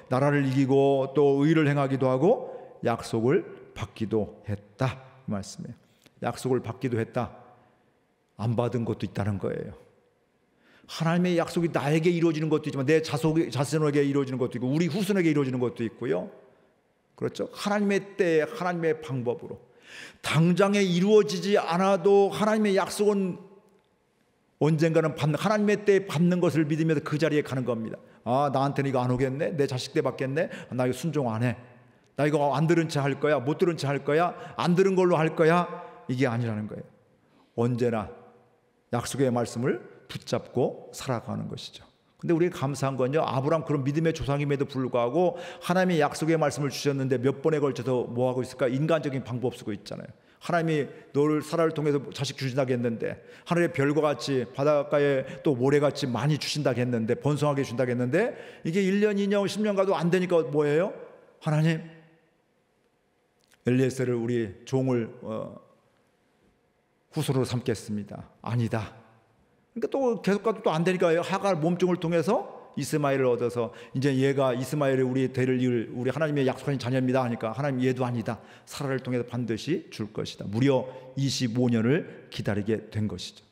나라를 이기고 또 의를 행하기도 하고 약속을 받기도 했다 이 말씀이에요. 약속을 받기도 했다. 안 받은 것도 있다는 거예요. 하나님의 약속이 나에게 이루어지는 것도 있지만 내 자손에게 이루어지는 것도 있고 우리 후손에게 이루어지는 것도 있고요. 그렇죠? 하나님의 때에 하나님의 방법으로 당장에 이루어지지 않아도 하나님의 약속은 언젠가는 하나님의 때에 받는 것을 믿으면서 그 자리에 가는 겁니다. 아, 나한테는 이거 안 오겠네? 내 자식 때 받겠네? 나 이거 순종 안 해. 나 이거 안 들은 채 할 거야? 못 들은 채 할 거야? 안 들은 걸로 할 거야? 이게 아니라는 거예요. 언제나 약속의 말씀을 붙잡고 살아가는 것이죠. 근데 우리가 감사한 건요, 아브라함 그런 믿음의 조상임에도 불구하고 하나님의 약속의 말씀을 주셨는데 몇 번에 걸쳐서 뭐 하고 있을까? 인간적인 방법 쓰고 있잖아요. 하나님이 너를 사라를 통해서 자식 주신다고 했는데 하늘의 별과 같이 바닷가에 또 모래같이 많이 주신다고 했는데 번성하게 주신다고 했는데 이게 1년, 2년, 10년 가도 안 되니까 뭐예요? 하나님 엘리에셀을 우리 종을 후손으로 삼겠습니다. 아니다. 그러니까 또 계속 가도 또 안 되니까 하갈 몸종을 통해서 이스마엘을 얻어서 이제 얘가 이스마엘이 우리 대를 이을 우리 하나님의 약속하신 자녀입니다 하니까 하나님 얘도 아니다. 사라를 통해서 반드시 줄 것이다. 무려 25년을 기다리게 된 것이죠.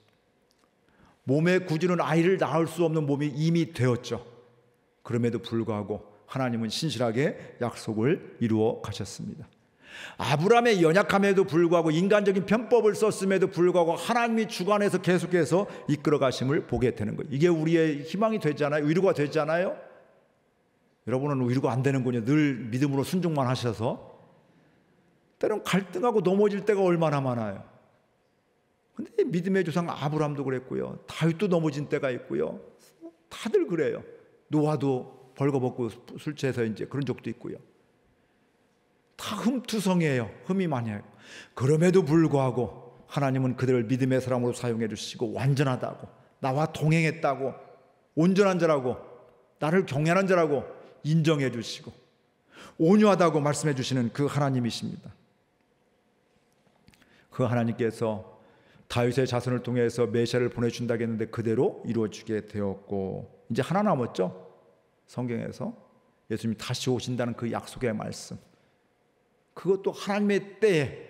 몸의 구주는 아이를 낳을 수 없는 몸이 이미 되었죠. 그럼에도 불구하고 하나님은 신실하게 약속을 이루어 가셨습니다. 아브라함의 연약함에도 불구하고 인간적인 편법을 썼음에도 불구하고 하나님이 주관해서 계속해서 이끌어 가심을 보게 되는 거예요. 이게 우리의 희망이 되잖아요. 위로가 되잖아요. 여러분은 위로가 안 되는군요. 늘 믿음으로 순종만 하셔서. 때론 갈등하고 넘어질 때가 얼마나 많아요. 근데 믿음의 조상 아브라함도 그랬고요. 다윗도 넘어진 때가 있고요. 다들 그래요. 노아도 벌거벗고 술 취해서 이제 그런 적도 있고요. 다 흠투성이에요. 흠이 많이 해요. 그럼에도 불구하고 하나님은 그들을 믿음의 사람으로 사용해 주시고 완전하다고, 나와 동행했다고, 온전한 자라고, 나를 경외하는 자라고 인정해 주시고 온유하다고 말씀해 주시는 그 하나님이십니다. 그 하나님께서 다윗의 자손을 통해서 메시아를 보내준다고 했는데 그대로 이루어지게 되었고, 이제 하나 남았죠. 성경에서 예수님이 다시 오신다는 그 약속의 말씀, 그것도 하나님의 때에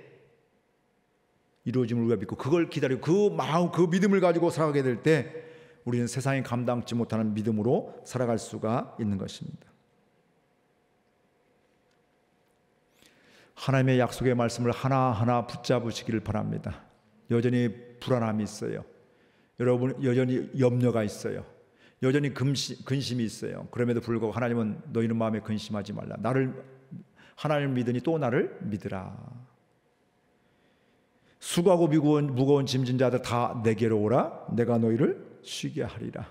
이루어짐을 우리가 믿고 그걸 기다리고 그 마음, 그 믿음을 가지고 살아가게 될 때 우리는 세상이 감당치 못하는 믿음으로 살아갈 수가 있는 것입니다. 하나님의 약속의 말씀을 하나하나 붙잡으시기를 바랍니다. 여전히 불안함이 있어요. 여러분 여전히 염려가 있어요. 여전히 근심이 있어요. 그럼에도 불구하고 하나님은 너희는 마음에 근심하지 말라. 하나님을 믿으니 또 나를 믿으라. 수고하고 무거운 짐진 자들 다 내게로 오라. 내가 너희를 쉬게 하리라.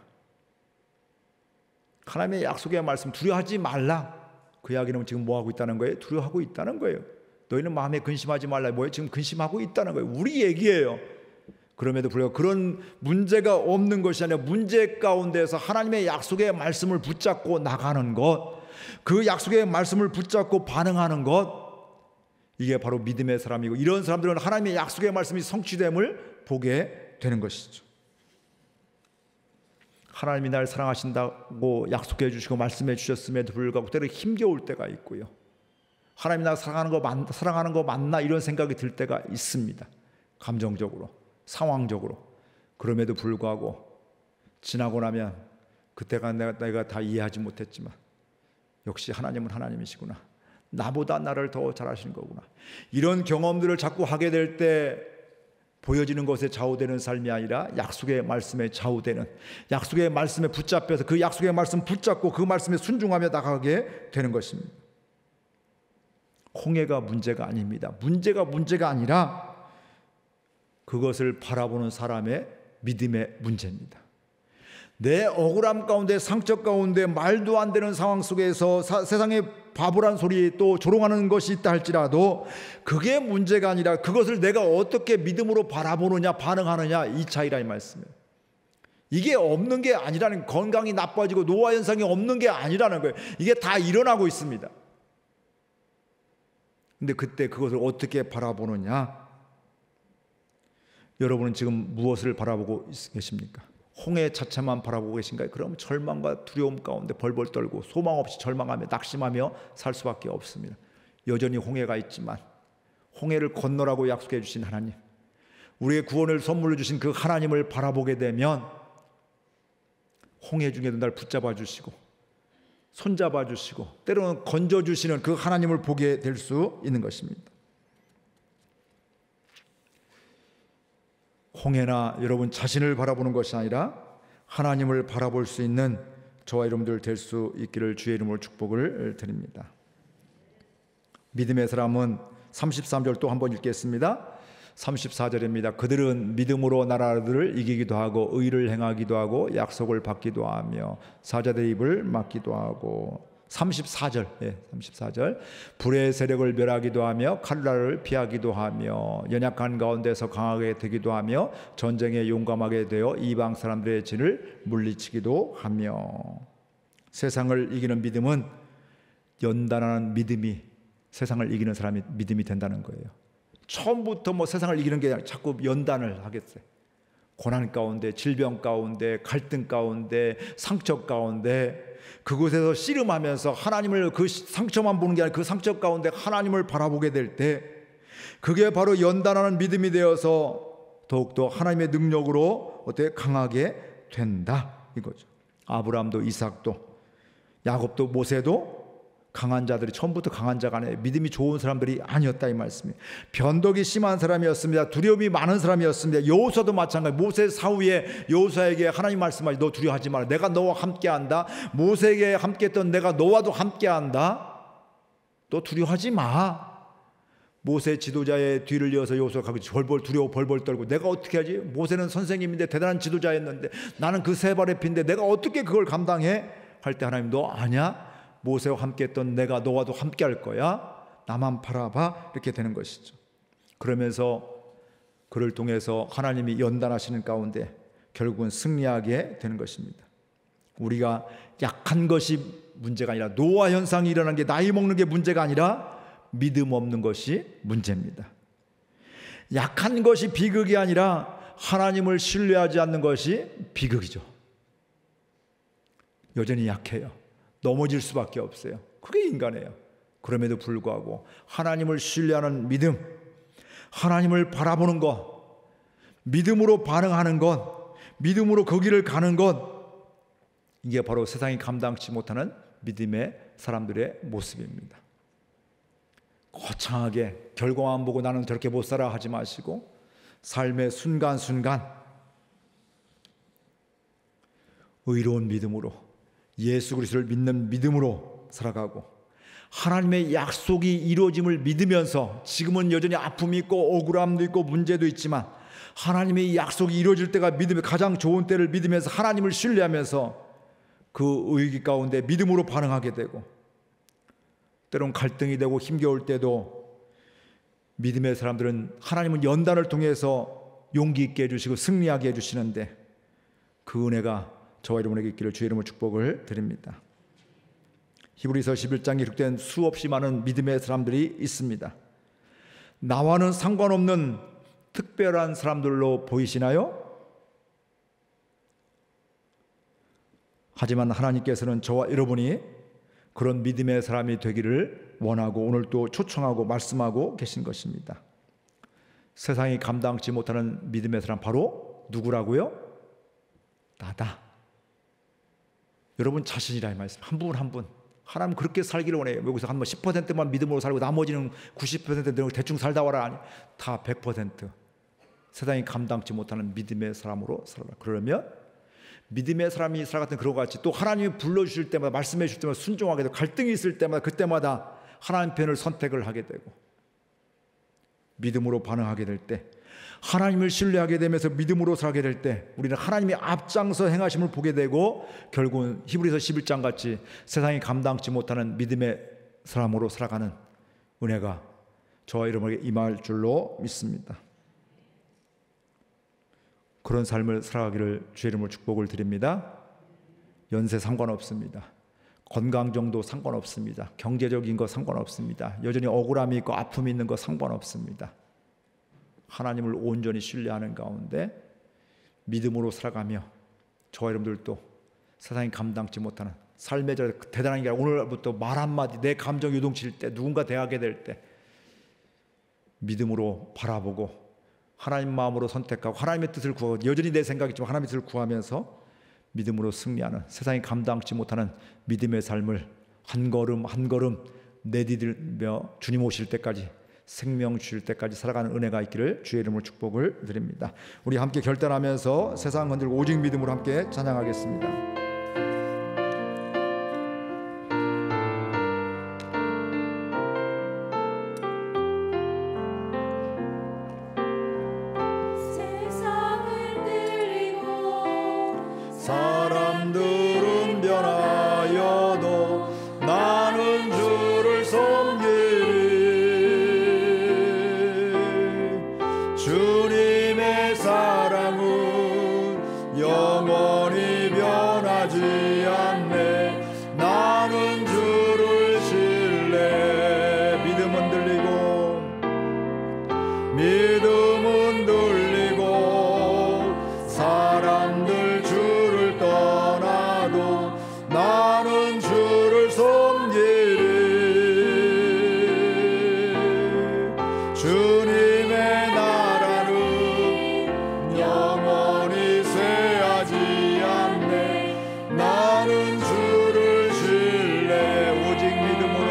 하나님의 약속의 말씀 두려워하지 말라. 그 이야기는 지금 뭐하고 있다는 거예요? 두려워하고 있다는 거예요. 너희는 마음에 근심하지 말라. 뭐예요? 지금 근심하고 있다는 거예요. 우리 얘기예요. 그럼에도 불구하고 그런 문제가 없는 것이 아니라 문제 가운데서 하나님의 약속의 말씀을 붙잡고 나가는 것, 그 약속의 말씀을 붙잡고 반응하는 것, 이게 바로 믿음의 사람이고, 이런 사람들은 하나님의 약속의 말씀이 성취됨을 보게 되는 것이죠. 하나님이 날 사랑하신다고 약속해 주시고 말씀해 주셨음에도 불구하고 때로 힘겨울 때가 있고요. 하나님이 나 사랑하는 거 맞나 이런 생각이 들 때가 있습니다. 감정적으로, 상황적으로. 그럼에도 불구하고 지나고 나면 그때가 내가 다 이해하지 못했지만 역시 하나님은 하나님이시구나. 나보다 나를 더 잘하시는 거구나. 이런 경험들을 자꾸 하게 될 때 보여지는 것에 좌우되는 삶이 아니라 약속의 말씀에 좌우되는, 약속의 말씀에 붙잡혀서 그 약속의 말씀 붙잡고 그 말씀에 순종하며 나가게 되는 것입니다. 홍해가 문제가 아닙니다. 문제가 아니라 그것을 바라보는 사람의 믿음의 문제입니다. 내 억울함 가운데, 상처 가운데, 말도 안 되는 상황 속에서 세상에 바보란 소리 또 조롱하는 것이 있다 할지라도 그게 문제가 아니라 그것을 내가 어떻게 믿음으로 바라보느냐, 반응하느냐, 이 차이라 이 말씀이에요. 이게 없는 게 아니라는, 건강이 나빠지고 노화 현상이 없는 게 아니라는 거예요. 이게 다 일어나고 있습니다. 근데 그때 그것을 어떻게 바라보느냐? 여러분은 지금 무엇을 바라보고 계십니까? 홍해 자체만 바라보고 계신가요? 그럼 절망과 두려움 가운데 벌벌 떨고 소망 없이 절망하며 낙심하며 살 수밖에 없습니다. 여전히 홍해가 있지만 홍해를 건너라고 약속해 주신 하나님, 우리의 구원을 선물로 주신 그 하나님을 바라보게 되면 홍해 중에도 날 붙잡아 주시고 손잡아 주시고 때로는 건져 주시는 그 하나님을 보게 될 수 있는 것입니다. 홍해나 여러분 자신을 바라보는 것이 아니라 하나님을 바라볼 수 있는 저와 여러분들 될 수 있기를 주의 이름으로 축복을 드립니다. 믿음의 사람은 33절 또 한번 읽겠습니다. 34절입니다. 그들은 믿음으로 나라들을 이기기도 하고 의를 행하기도 하고 약속을 받기도 하며 사자들의 입을 막기도 하고. 34절, 34절. 불의 세력을 멸하기도 하며 칼날을 피하기도 하며 연약한 가운데서 강하게 되기도 하며 전쟁에 용감하게 되어 이방 사람들의 진을 물리치기도 하며. 세상을 이기는 믿음은 연단하는 믿음이 세상을 이기는 사람이 믿음이 된다는 거예요. 처음부터 세상을 이기는 게 아니라 자꾸 연단을 하겠어요. 고난 가운데, 질병 가운데, 갈등 가운데, 상처 가운데 그곳에서 씨름하면서 하나님을, 그 상처만 보는 게 아니라 그 상처 가운데 하나님을 바라보게 될 때 그게 바로 연단하는 믿음이 되어서 더욱더 하나님의 능력으로 어떻게 강하게 된다 이거죠. 아브라함도 이삭도 야곱도 모세도 강한 자들이 처음부터 강한 자가 아니에요. 믿음이 좋은 사람들이 아니었다 이 말씀이에요. 변덕이 심한 사람이었습니다. 두려움이 많은 사람이었습니다. 여호수아도 마찬가지. 모세 사후에 여호수아에게 하나님 말씀하시, 너 두려워하지 마라. 내가 너와 함께한다. 모세에게 함께했던 내가 너와도 함께한다. 너 두려워하지 마. 모세 지도자의 뒤를 이어서 여호수아가 두려워 벌벌 떨고 내가 어떻게 하지? 모세는 선생님인데 대단한 지도자였는데 나는 그 세 발의 피인데 내가 어떻게 그걸 감당해? 할 때 하나님, 너 아냐? 모세와 함께했던 내가 너와도 함께할 거야. 나만 바라봐. 이렇게 되는 것이죠. 그러면서 그를 통해서 하나님이 연단하시는 가운데 결국은 승리하게 되는 것입니다. 우리가 약한 것이 문제가 아니라, 노화 현상이 일어나는 게, 나이 먹는 게 문제가 아니라 믿음 없는 것이 문제입니다. 약한 것이 비극이 아니라 하나님을 신뢰하지 않는 것이 비극이죠. 여전히 약해요. 넘어질 수밖에 없어요. 그게 인간이에요. 그럼에도 불구하고 하나님을 신뢰하는 믿음, 하나님을 바라보는 것, 믿음으로 반응하는 것, 믿음으로 그 길을 가는 것, 이게 바로 세상이 감당치 못하는 믿음의 사람들의 모습입니다. 거창하게 결과만 보고 나는 저렇게 못 살아 하지 마시고 삶의 순간순간 의로운 믿음으로 예수 그리스도를 믿는 믿음으로 살아가고 하나님의 약속이 이루어짐을 믿으면서 지금은 여전히 아픔이 있고 억울함도 있고 문제도 있지만 하나님의 약속이 이루어질 때가 믿음의 가장 좋은 때를 믿으면서 하나님을 신뢰하면서 그 의기 가운데 믿음으로 반응하게 되고 때론 갈등이 되고 힘겨울 때도 믿음의 사람들은 하나님은 연단을 통해서 용기 있게 해주시고 승리하게 해주시는데 그 은혜가 저와 여러분에게 있기를 주의 이름으로 축복을 드립니다. 히브리서 11장에 기록된 수없이 많은 믿음의 사람들이 있습니다. 나와는 상관없는 특별한 사람들로 보이시나요? 하지만 하나님께서는 저와 여러분이 그런 믿음의 사람이 되기를 원하고 오늘 또 초청하고 말씀하고 계신 것입니다. 세상이 감당치 못하는 믿음의 사람 바로 누구라고요? 나다. 여러분 자신이라 이 말씀. 한 분 한 분. 하나님 그렇게 살기를 원해요. 여기서 한 10%만 믿음으로 살고 나머지는 90% 대충 살다 와라. 아니, 다 100% 세상이 감당치 못하는 믿음의 사람으로 살아라. 그러면 믿음의 사람이 살아갔던 그런 것 같이 또 하나님이 불러주실 때마다 말씀해 주실 때마다 순종하게 되고 갈등이 있을 때마다 그때마다 하나님 편을 선택을 하게 되고 믿음으로 반응하게 될 때 하나님을 신뢰하게 되면서 믿음으로 살게 될 때 우리는 하나님의 앞장서 행하심을 보게 되고 결국은 히브리서 11장 같이 세상이 감당치 못하는 믿음의 사람으로 살아가는 은혜가 저와 여러분에게 임할 줄로 믿습니다. 그런 삶을 살아가기를 주의 이름으로 축복을 드립니다. 연세 상관없습니다. 건강 정도 상관없습니다. 경제적인 거 상관없습니다. 여전히 억울함이 있고 아픔이 있는 거 상관없습니다. 하나님을 온전히 신뢰하는 가운데 믿음으로 살아가며 저와 여러분들도 세상이 감당치 못하는 삶의 저 대단한 게 아니라 오늘부터 말 한마디 내 감정 요동칠 때 누군가 대하게 될 때 믿음으로 바라보고 하나님 마음으로 선택하고 하나님의 뜻을 구하고 여전히 내 생각이지만 하나님의 뜻을 구하면서 믿음으로 승리하는 세상이 감당치 못하는 믿음의 삶을 한 걸음 한 걸음 내디딜며 주님 오실 때까지 생명 주실 때까지 살아가는 은혜가 있기를 주의 이름으로 축복을 드립니다. 우리 함께 결단하면서 세상 건들고 오직 믿음으로 함께 찬양하겠습니다. 사람들은 변하여도 나는 주를 섬기리. 주님의 사랑은 영원히 변하지 않네. 나는 주를 신뢰. 믿음은 들리고 믿음은 들리고 사람들 주를 떠나도 나는 주를 섬기리. 주님의 나라는 영원히 쇠하지 않네. 나는 주를 신뢰. 오직 믿음으로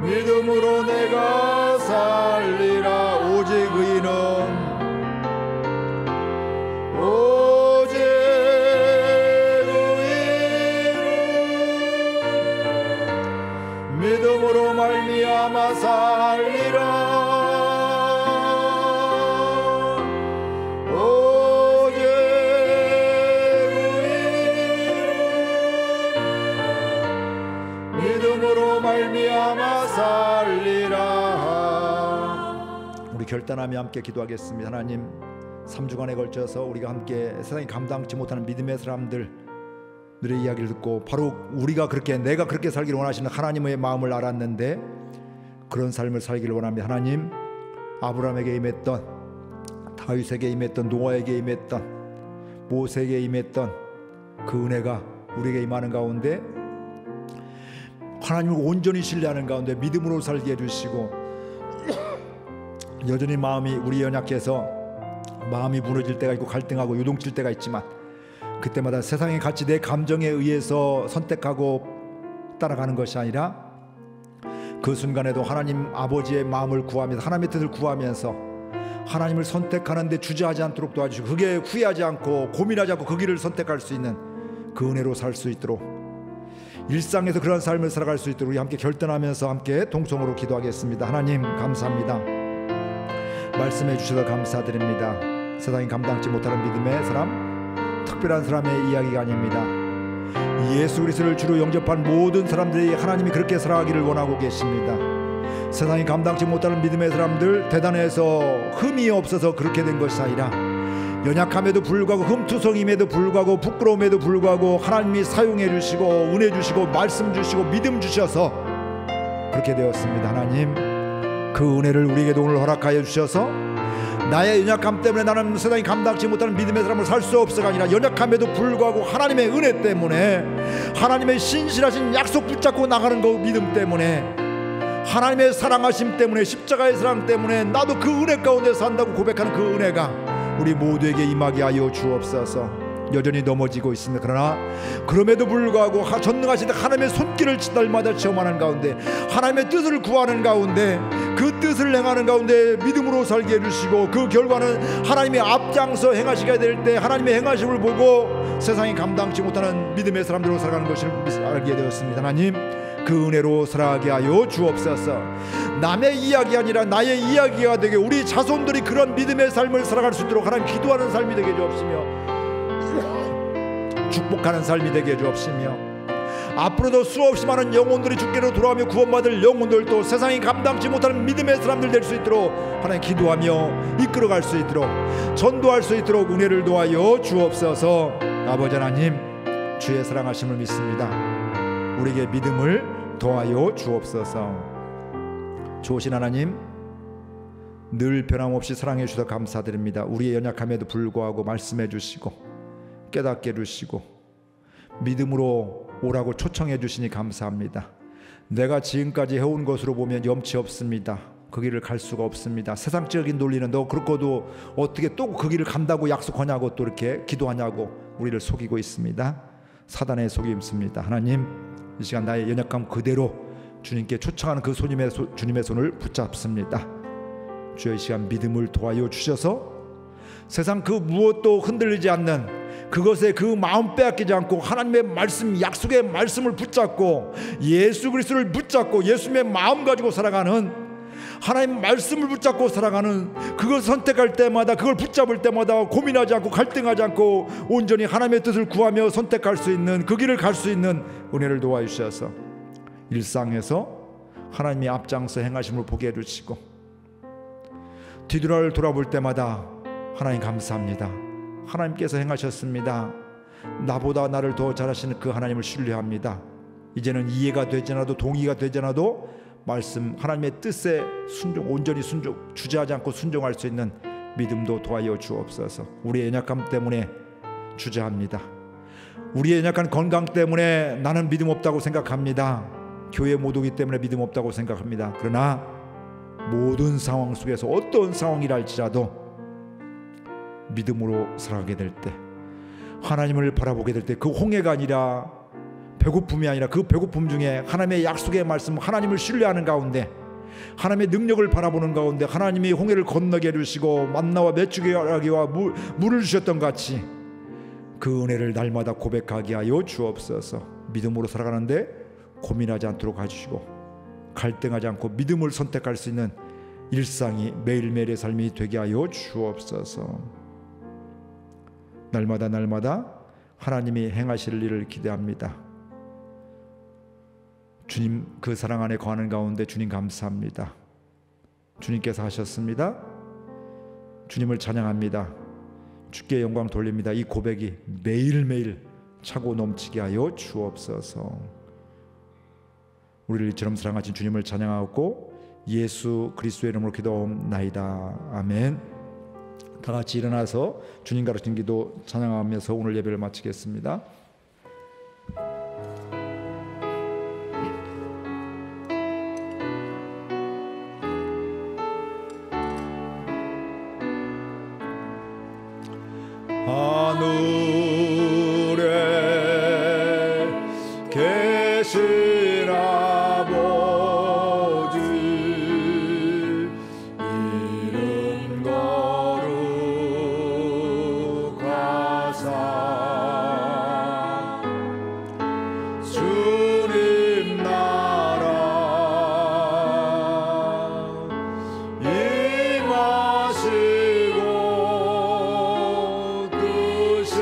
믿음으로 내가 살리라. 오직 의인은 오직 의인은 믿음으로 말미암아 살리라. 오직 의인은 믿음으로 말미암아 살리라. 우리 결단하며 함께 기도하겠습니다. 하나님 3주간에 걸쳐서 우리가 함께 세상이 감당치 못하는 믿음의 사람들의 이야기를 듣고 바로 우리가 그렇게 내가 그렇게 살기를 원하시는 하나님의 마음을 알았는데 그런 삶을 살기를 원합니다. 하나님 아브라함에게 임했던 다윗에게 임했던 노아에게 임했던 모세에게 임했던 그 은혜가 우리에게 임하는 가운데 하나님을 온전히 신뢰하는 가운데 믿음으로 살게 해주시고, 여전히 마음이 우리 연약해서 마음이 무너질 때가 있고 갈등하고 요동칠 때가 있지만, 그때마다 세상의 가치, 내 감정에 의해서 선택하고 따라가는 것이 아니라 그 순간에도 하나님 아버지의 마음을 구하면서, 하나님의 뜻을 구하면서 하나님을 선택하는 데 주저하지 않도록 도와주시고, 그게 후회하지 않고 고민하지 않고 그 길을 선택할 수 있는 그 은혜로 살 수 있도록, 일상에서 그런 삶을 살아갈 수 있도록 우리 함께 결단하면서 함께 동성으로 기도하겠습니다. 하나님 감사합니다. 말씀해 주셔서 감사드립니다. 세상이 감당치 못하는 믿음의 사람, 특별한 사람의 이야기가 아닙니다. 예수 그리스도를 주로 영접한 모든 사람들이 하나님이 그렇게 살아가기를 원하고 계십니다. 세상이 감당치 못하는 믿음의 사람들, 대단해서 흠이 없어서 그렇게 된 것이 아니라 연약함에도 불구하고, 흠투성임에도 불구하고, 부끄러움에도 불구하고 하나님이 사용해 주시고 은혜 주시고 말씀 주시고 믿음 주셔서 그렇게 되었습니다. 하나님, 그 은혜를 우리에게도 오늘 허락하여 주셔서 나의 연약함 때문에 나는 세상이 감당치 못하는 믿음의 사람을 살 수 없어가 아니라, 연약함에도 불구하고 하나님의 은혜 때문에, 하나님의 신실하신 약속 붙잡고 나가는 그 믿음 때문에, 하나님의 사랑하심 때문에, 십자가의 사랑 때문에 나도 그 은혜 가운데 산다고 고백하는 그 은혜가 우리 모두에게 임하게 하여 주옵소서. 여전히 넘어지고 있습니다. 그러나 그럼에도 불구하고 전능하신 하나님의 손길을 날마다 체험하는 가운데, 하나님의 뜻을 구하는 가운데, 그 뜻을 행하는 가운데 믿음으로 살게 해주시고, 그 결과는 하나님의 앞장서 행하시게 될 때 하나님의 행하심을 보고 세상이 감당치 못하는 믿음의 사람들로 살아가는 것을 알게 되었습니다. 하나님, 그 은혜로 살아가게 하여 주옵소서. 남의 이야기 아니라 나의 이야기가 되게, 우리 자손들이 그런 믿음의 삶을 살아갈 수 있도록 하나님 기도하는 삶이 되게 해주옵시며, 축복하는 삶이 되게 해주옵시며, 앞으로도 수없이 많은 영혼들이 주께로 돌아오며 구원받을 영혼들도 세상이 감당치 못하는 믿음의 사람들 될 수 있도록 하나님 기도하며 이끌어갈 수 있도록, 전도할 수 있도록 은혜를 도하여 주옵소서. 아버지 하나님, 주의 사랑하심을 믿습니다. 우리에게 믿음을 도하여 주옵소서. 좋으신 하나님, 늘 변함없이 사랑해 주셔서 감사드립니다. 우리의 연약함에도 불구하고 말씀해 주시고 깨닫게 해주시고 믿음으로 오라고 초청해 주시니 감사합니다. 내가 지금까지 해온 것으로 보면 염치 없습니다. 그 길을 갈 수가 없습니다. 세상적인 논리는 너 그렇고도 어떻게 또 그 길을 간다고 약속하냐고 또 이렇게 기도하냐고 우리를 속이고 있습니다. 사단의 속임수입니다. 하나님, 이 시간 나의 연약함 그대로 주님께 초청하는 그 주님의 손을 붙잡습니다. 주여, 이 시간 믿음을 도와여 주셔서 세상 그 무엇도 흔들리지 않는 그것에 그 마음 빼앗기지 않고 하나님의 말씀, 약속의 말씀을 붙잡고 예수 그리스도를 붙잡고 예수님의 마음 가지고 살아가는, 하나님 말씀을 붙잡고 살아가는, 그걸 선택할 때마다, 그걸 붙잡을 때마다 고민하지 않고 갈등하지 않고 온전히 하나님의 뜻을 구하며 선택할 수 있는, 그 길을 갈 수 있는 은혜를 도와주셔서 일상에서 하나님이 앞장서 행하심을 보게 해주시고, 뒤돌아를 돌아볼 때마다 하나님 감사합니다. 하나님께서 행하셨습니다. 나보다 나를 더 잘하시는 그 하나님을 신뢰합니다. 이제는 이해가 되지 않아도, 동의가 되지 않아도 말씀, 하나님의 뜻에 온전히 주저하지 않고 순종할 수 있는 믿음도 도와여 주옵소서. 우리의 연약함 때문에 주저합니다. 우리의 연약한 건강 때문에 나는 믿음 없다고 생각합니다. 교회 못 오기 때문에 믿음 없다고 생각합니다. 그러나 모든 상황 속에서 어떤 상황이라 할지라도 믿음으로 살아가게 될 때, 하나님을 바라보게 될 때, 그 홍해가 아니라 배고픔이 아니라 그 배고픔 중에 하나님의 약속의 말씀, 하나님을 신뢰하는 가운데, 하나님의 능력을 바라보는 가운데 하나님이 홍해를 건너게 해주시고 만나와 메추기와 물을 주셨던 같이 그 은혜를 날마다 고백하게 하여 주옵소서. 믿음으로 살아가는데 고민하지 않도록 해주시고 갈등하지 않고 믿음을 선택할 수 있는 일상이 매일매일의 삶이 되게 하여 주옵소서. 날마다 하나님이 행하실 일을 기대합니다. 주님 그 사랑 안에 거하는 가운데 주님 감사합니다. 주님께서 하셨습니다. 주님을 찬양합니다. 주께 영광 돌립니다. 이 고백이 매일매일 차고 넘치게 하여 주옵소서. 우리를 이처럼 사랑하신 주님을 찬양하고 예수 그리스도의 이름으로 기도하옵나이다. 아멘. 다 같이 일어나서 주님 가르친 기도 찬양하면서 오늘 예배를 마치겠습니다. 하늘에 계신 아버지 이름 거룩하사 주님 나라 임하시고 뜻이